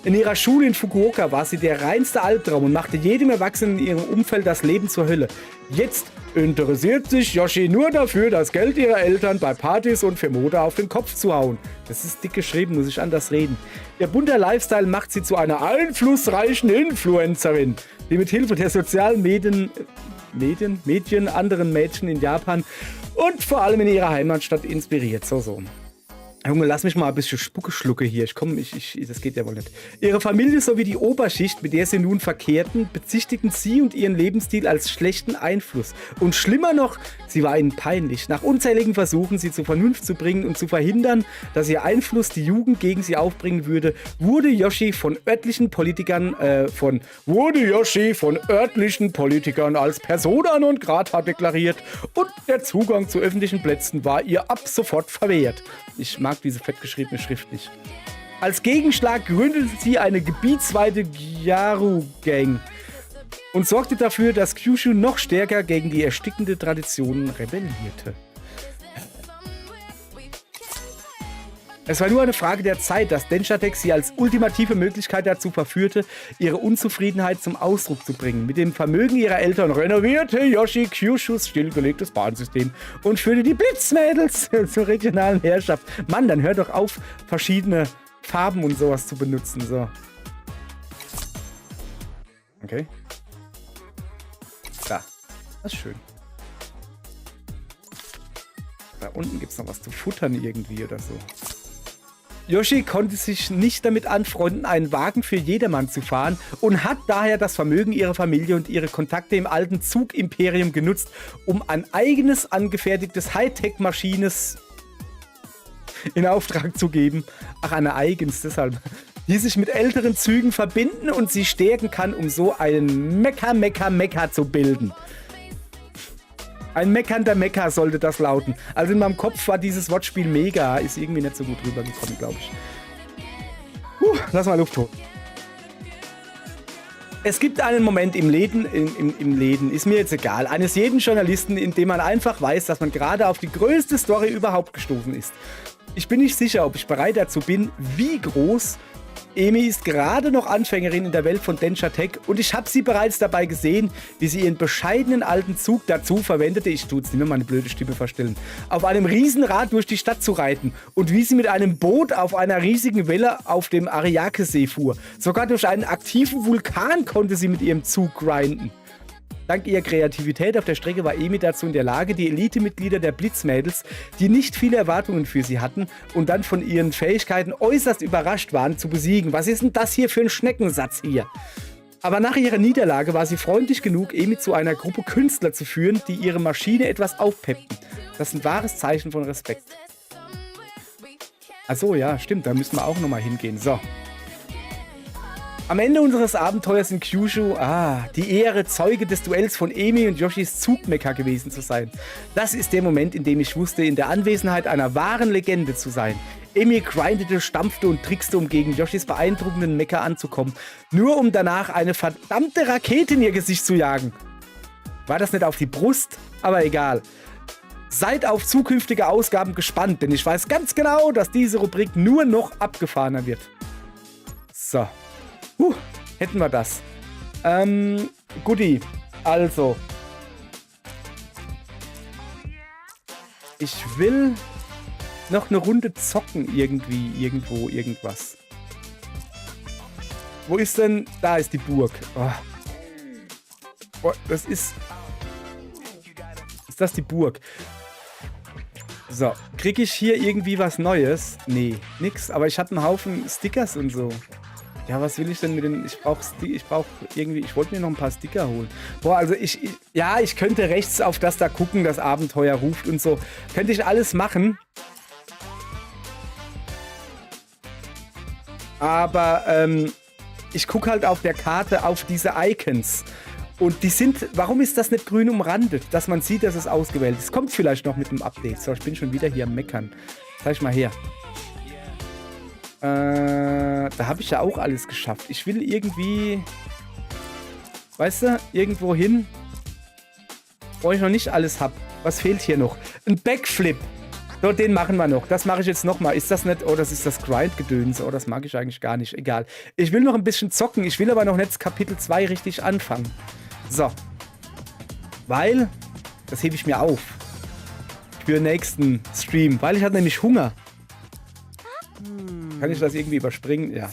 In ihrer Schule in Fukuoka war sie der reinste Albtraum und machte jedem Erwachsenen in ihrem Umfeld das Leben zur Hölle. Jetzt interessiert sich Yoshi nur dafür, das Geld ihrer Eltern bei Partys und für Mode auf den Kopf zu hauen. Das ist dick geschrieben, muss ich anders reden. Ihr bunter Lifestyle macht sie zu einer einflussreichen Influencerin, die mit Hilfe der sozialen Medien anderen Mädchen in Japan und vor allem in ihrer Heimatstadt inspiriert. So. Junge, lass mich mal ein bisschen Spucke schlucke hier. Das geht ja wohl nicht. Ihre Familie sowie die Oberschicht, mit der sie nun verkehrten, bezichtigten sie und ihren Lebensstil als schlechten Einfluss. Und schlimmer noch, sie war ihnen peinlich. Nach unzähligen Versuchen, sie zur Vernunft zu bringen und zu verhindern, dass ihr Einfluss die Jugend gegen sie aufbringen würde, wurde Yoshi von örtlichen Politikern als Persona non grata deklariert und der Zugang zu öffentlichen Plätzen war ihr ab sofort verwehrt. Ich mag diese fettgeschriebene Schrift nicht. Als Gegenschlag gründete sie eine gebietsweite Gyaru-Gang und sorgte dafür, dass Kyushu noch stärker gegen die erstickende Tradition rebellierte. Es war nur eine Frage der Zeit, dass Densha Tech sie als ultimative Möglichkeit dazu verführte, ihre Unzufriedenheit zum Ausdruck zu bringen. Mit dem Vermögen ihrer Eltern renovierte Yoshi Kyushus stillgelegtes Bahnsystem und führte die Blitzmädels zur regionalen Herrschaft. Mann, dann hör doch auf, verschiedene Farben und sowas zu benutzen. So. Okay. Da. Das ist schön. Da unten gibt es noch was zu futtern irgendwie oder so. Yoshi konnte sich nicht damit anfreunden, einen Wagen für jedermann zu fahren und hat daher das Vermögen ihrer Familie und ihre Kontakte im alten Zugimperium genutzt, um ein eigenes angefertigtes Hightech-Maschines in Auftrag zu geben. Ach, eine eigens, deshalb. Die sich mit älteren Zügen verbinden und sie stärken kann, um so einen Mecha zu bilden. Ein meckernder Mecha sollte das lauten. Also in meinem Kopf war dieses Wortspiel mega. Ist irgendwie nicht so gut rübergekommen, glaube ich. Lass mal Luft holen. Es gibt einen Moment im Läden, ist mir jetzt egal, eines jeden Journalisten, in dem man einfach weiß, dass man gerade auf die größte Story überhaupt gestoßen ist. Ich bin nicht sicher, ob ich bereit dazu bin, wie groß. Emi ist gerade noch Anfängerin in der Welt von Densha Tech und ich habe sie bereits dabei gesehen, wie sie ihren bescheidenen alten Zug dazu verwendete, ich tue jetzt nicht mehr meine blöde Stimme verstellen, auf einem Riesenrad durch die Stadt zu reiten und wie sie mit einem Boot auf einer riesigen Welle auf dem Ariake-See fuhr. Sogar durch einen aktiven Vulkan konnte sie mit ihrem Zug grinden. Dank ihrer Kreativität auf der Strecke war Emi dazu in der Lage, die Elite-Mitglieder der Blitzmädels, die nicht viele Erwartungen für sie hatten und dann von ihren Fähigkeiten äußerst überrascht waren, zu besiegen. Was ist denn das hier für ein Schneckensatz hier? Aber nach ihrer Niederlage war sie freundlich genug, Emi zu einer Gruppe Künstler zu führen, die ihre Maschine etwas aufpeppten. Das ist ein wahres Zeichen von Respekt. Achso, ja, stimmt, da müssen wir auch nochmal hingehen. So. Am Ende unseres Abenteuers in Kyushu, die Ehre, Zeuge des Duells von Emi und Yoshis Zugmecha gewesen zu sein. Das ist der Moment, in dem ich wusste, in der Anwesenheit einer wahren Legende zu sein. Emi grindete, stampfte und trickste, um gegen Yoshis beeindruckenden Mecha anzukommen, nur um danach eine verdammte Rakete in ihr Gesicht zu jagen. War das nicht auf die Brust? Aber egal. Seid auf zukünftige Ausgaben gespannt, denn ich weiß ganz genau, dass diese Rubrik nur noch abgefahrener wird. So. Hätten wir das. Guti. Also. Ich will noch eine Runde zocken irgendwie, irgendwo, irgendwas. Wo ist denn? Da ist die Burg. Oh, das ist... Ist das die Burg? So, kriege ich hier irgendwie was Neues? Nee, nix. Aber ich habe einen Haufen Stickers und so. Ja, was will ich denn mit den... Ich brauche irgendwie... Ich wollte mir noch ein paar Sticker holen. Boah, also ich könnte rechts auf das da gucken, das Abenteuer ruft und so. Könnte ich alles machen. Aber ich gucke halt auf der Karte auf diese Icons. Und die sind... Warum ist das nicht grün umrandet? Dass man sieht, dass es ausgewählt ist. Kommt vielleicht noch mit dem Update. So, ich bin schon wieder hier am Meckern. Zeig ich mal her. Da habe ich ja auch alles geschafft. Ich will irgendwie... Weißt du, irgendwo hin, wo ich noch nicht alles habe. Was fehlt hier noch? Ein Backflip. So, den machen wir noch. Das mache ich jetzt nochmal. Ist das nicht... Oh, das ist das Grind-Gedöns. Oh, das mag ich eigentlich gar nicht. Egal. Ich will noch ein bisschen zocken. Ich will aber noch nicht Kapitel 2 richtig anfangen. So. Weil... Das hebe ich mir auf. Für den nächsten Stream. Weil ich hatte nämlich Hunger. Kann ich das irgendwie überspringen? Ja.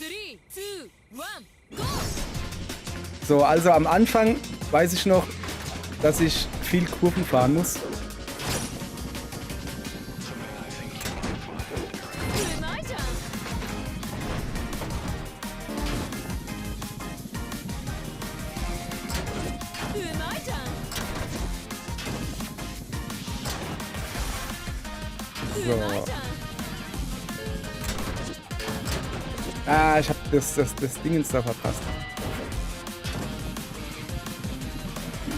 So, also am Anfang weiß ich noch, dass ich viel Kurven fahren muss. So. Ah, ich hab das Dingens da verpasst.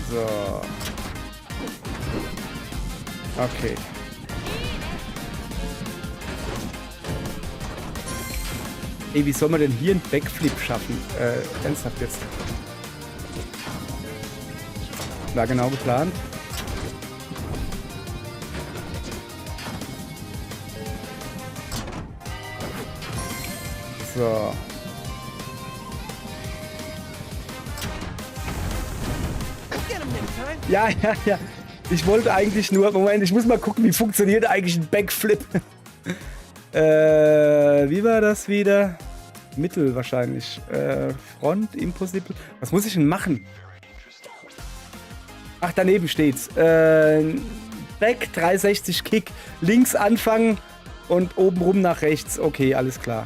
So. Okay. Ey, wie soll man denn hier einen Backflip schaffen? Ernsthaft jetzt. War genau geplant. So. Ja. Ich wollte eigentlich nur... Moment, ich muss mal gucken, wie funktioniert eigentlich ein Backflip. Wie war das wieder? Mittel wahrscheinlich. Front, Impossible. Was muss ich denn machen? Ach, daneben steht's. Back, 360 Kick. Links anfangen und oben rum nach rechts. Okay, alles klar.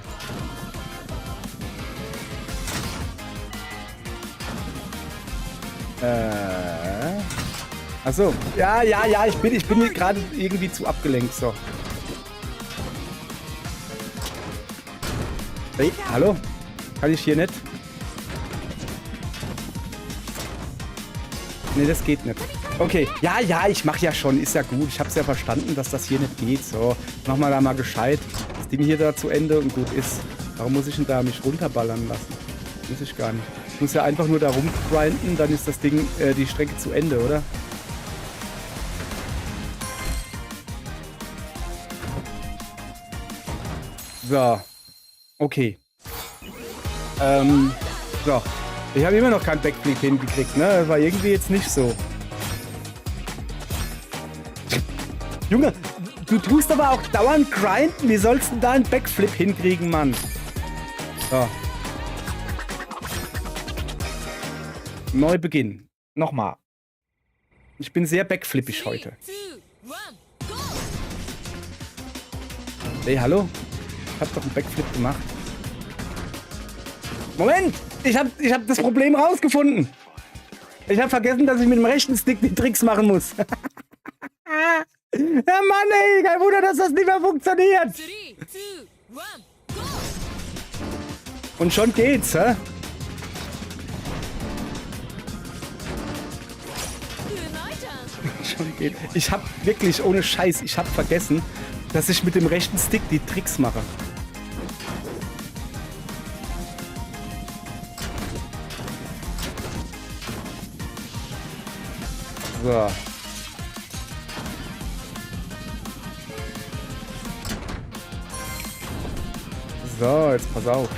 Achso. Ja, ich bin hier gerade irgendwie zu abgelenkt. So. Hey, hallo? Kann ich hier nicht? Nee, das geht nicht. Okay. Ja, ich mach ja schon. Ist ja gut. Ich hab's ja verstanden, dass das hier nicht geht. So. Mach mal da mal gescheit. Das Ding hier da zu Ende und gut ist. Warum muss ich denn da mich runterballern lassen? Muss ich gar nicht. Ich muss ja einfach nur da rumgrinden, dann ist das Ding, die Strecke zu Ende, oder? So. Okay. So. Ich habe immer noch keinen Backflip hingekriegt, ne? Das war irgendwie jetzt nicht so. Junge, du tust aber auch dauernd grinden. Wie sollst du denn da einen Backflip hinkriegen, Mann? So. Neubeginn. Nochmal. Ich bin sehr backflippig heute. Hey, hallo? Ich hab doch einen Backflip gemacht. Moment! Ich hab das Problem rausgefunden. Ich hab vergessen, dass ich mit dem rechten Stick die Tricks machen muss. Ja, Mann, ey! Kein Wunder, dass das nicht mehr funktioniert. Und schon geht's, hä? Geht. Ich hab wirklich, ohne Scheiß, ich hab vergessen, dass ich mit dem rechten Stick die Tricks mache. So. So, jetzt pass auf.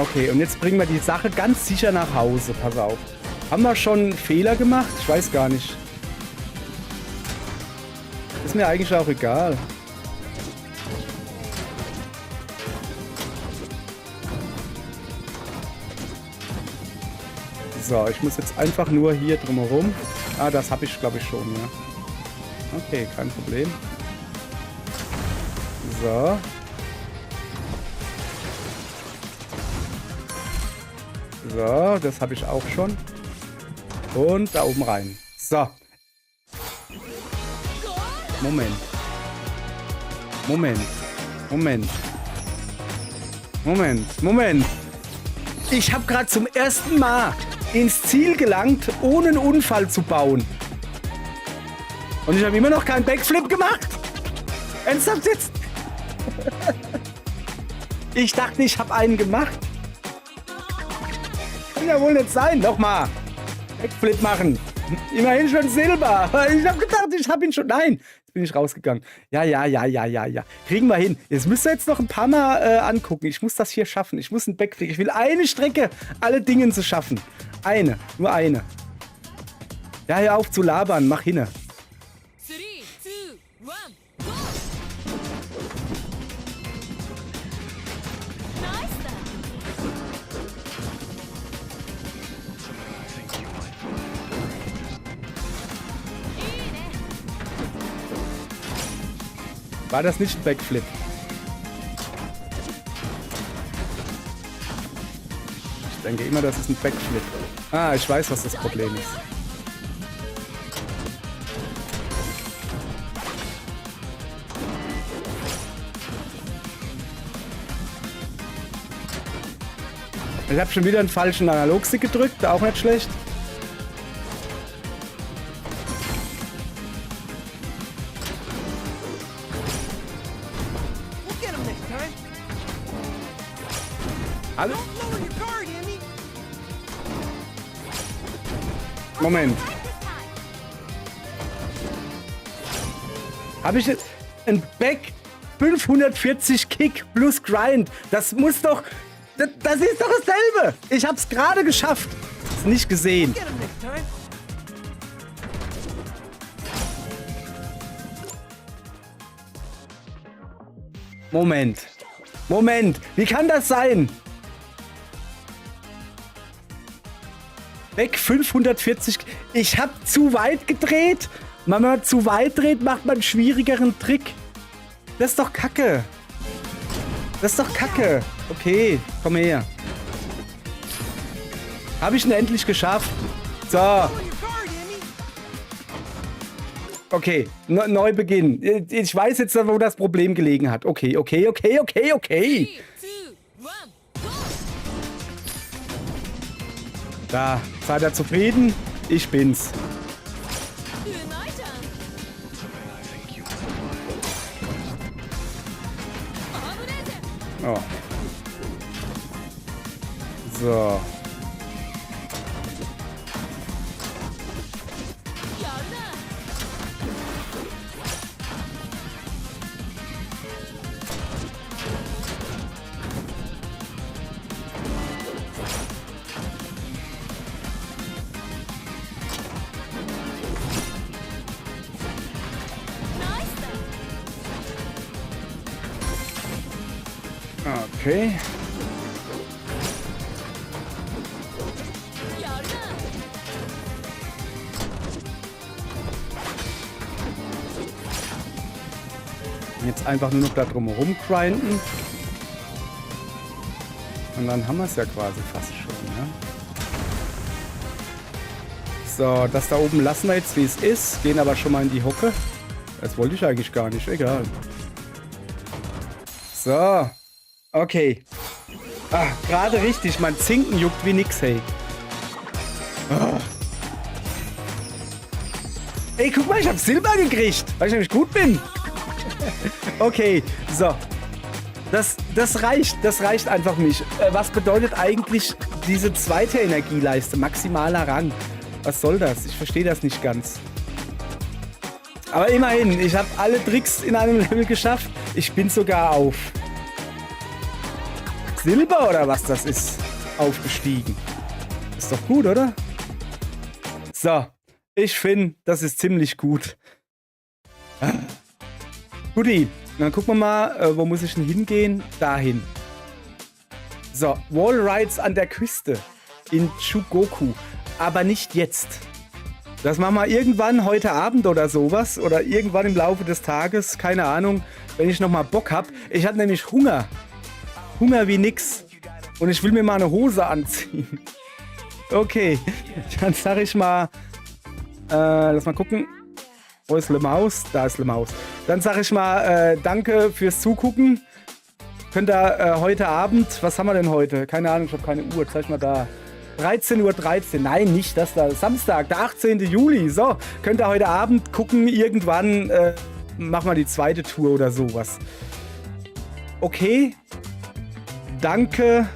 Okay, und jetzt bringen wir die Sache ganz sicher nach Hause. Pass auf. Haben wir schon einen Fehler gemacht? Ich weiß gar nicht. Ist mir eigentlich auch egal. So, ich muss jetzt einfach nur hier drumherum. Ah, das habe ich, glaube ich, schon, ja. Okay, kein Problem. So. So, das habe ich auch schon. Und da oben rein. So. Moment. Ich habe gerade zum ersten Mal ins Ziel gelangt, ohne einen Unfall zu bauen. Und ich habe immer noch keinen Backflip gemacht. Ernsthaft jetzt? Ich dachte, ich habe einen gemacht. Kann ja wohl nicht sein. Nochmal. Backflip machen. Immerhin schon Silber. Ich habe gedacht, ich habe ihn schon. Nein, jetzt bin ich rausgegangen. Ja. Kriegen wir hin. Jetzt müsst ihr jetzt noch ein paar Mal angucken. Ich muss das hier schaffen. Ich muss einen Backflip. Ich will eine Strecke, alle Dinge zu schaffen. Eine, nur eine. Ja, hör auf zu labern. Mach hinne. 3, 2, 1, go! Nice then. War das nicht ein Backflip? Ich denke immer, das ist ein Backflip. Ah, ich weiß, was das Problem ist. Ich habe schon wieder einen falschen Analogstick gedrückt, auch nicht schlecht. We'll get him next time. Hallo? Don't lower your guard, Emmy. Moment. Habe ich jetzt ein Back 540 Kick plus Grind? Das muss doch... Das ist doch dasselbe. Ich hab's gerade geschafft. Ist nicht gesehen. Get him next time. Moment. Wie kann das sein? Weg 540. Ich hab zu weit gedreht. Wenn man zu weit dreht, macht man einen schwierigeren Trick. Das ist doch Kacke. Okay, komm her. Habe ich ihn endlich geschafft. So. Lower your guard, Emmy. Okay, neu beginnen. Ich weiß jetzt, wo das Problem gelegen hat. Okay. 3, 2, 1, go! Da, seid ihr zufrieden? Ich bin's. Nice then. Oh. So. Okay. Jetzt einfach nur noch da drum herum grinden. Und dann haben wir es ja quasi fast schon, ja? So, das da oben lassen wir jetzt, wie es ist. Gehen aber schon mal in die Hocke. Das wollte ich eigentlich gar nicht. Egal. So. Okay. Ah, gerade richtig. Mein Zinken juckt wie nix, hey. Ah. Ey, guck mal, ich hab Silber gekriegt, weil ich nämlich gut bin. Okay, so. Das reicht einfach nicht. Was bedeutet eigentlich diese zweite Energieleiste? Maximaler Rang. Was soll das? Ich verstehe das nicht ganz. Aber immerhin, ich habe alle Tricks in einem Level geschafft. Ich bin sogar auf Silber oder was das ist aufgestiegen. Ist doch gut, oder? So, ich finde, das ist ziemlich gut. Guti, dann gucken wir mal, wo muss ich denn hingehen? Dahin. So, Wallrides an der Küste in Chugoku. Aber nicht jetzt. Das machen wir irgendwann heute Abend oder sowas. Oder irgendwann im Laufe des Tages. Keine Ahnung, wenn ich nochmal Bock habe. Ich hatte nämlich Hunger. Hunger wie nix. Und ich will mir mal eine Hose anziehen. Okay, dann sag ich mal... lass mal gucken. Wo ist Le Maus? Da ist Le Maus. Dann sag ich mal, danke fürs Zugucken. Könnt ihr heute Abend... Was haben wir denn heute? Keine Ahnung, ich habe keine Uhr. Zeig mal da. 13:13 Uhr. Nein, nicht das da. Samstag, der 18. Juli. So, könnt ihr heute Abend gucken. Irgendwann machen wir die zweite Tour oder sowas. Okay. Danke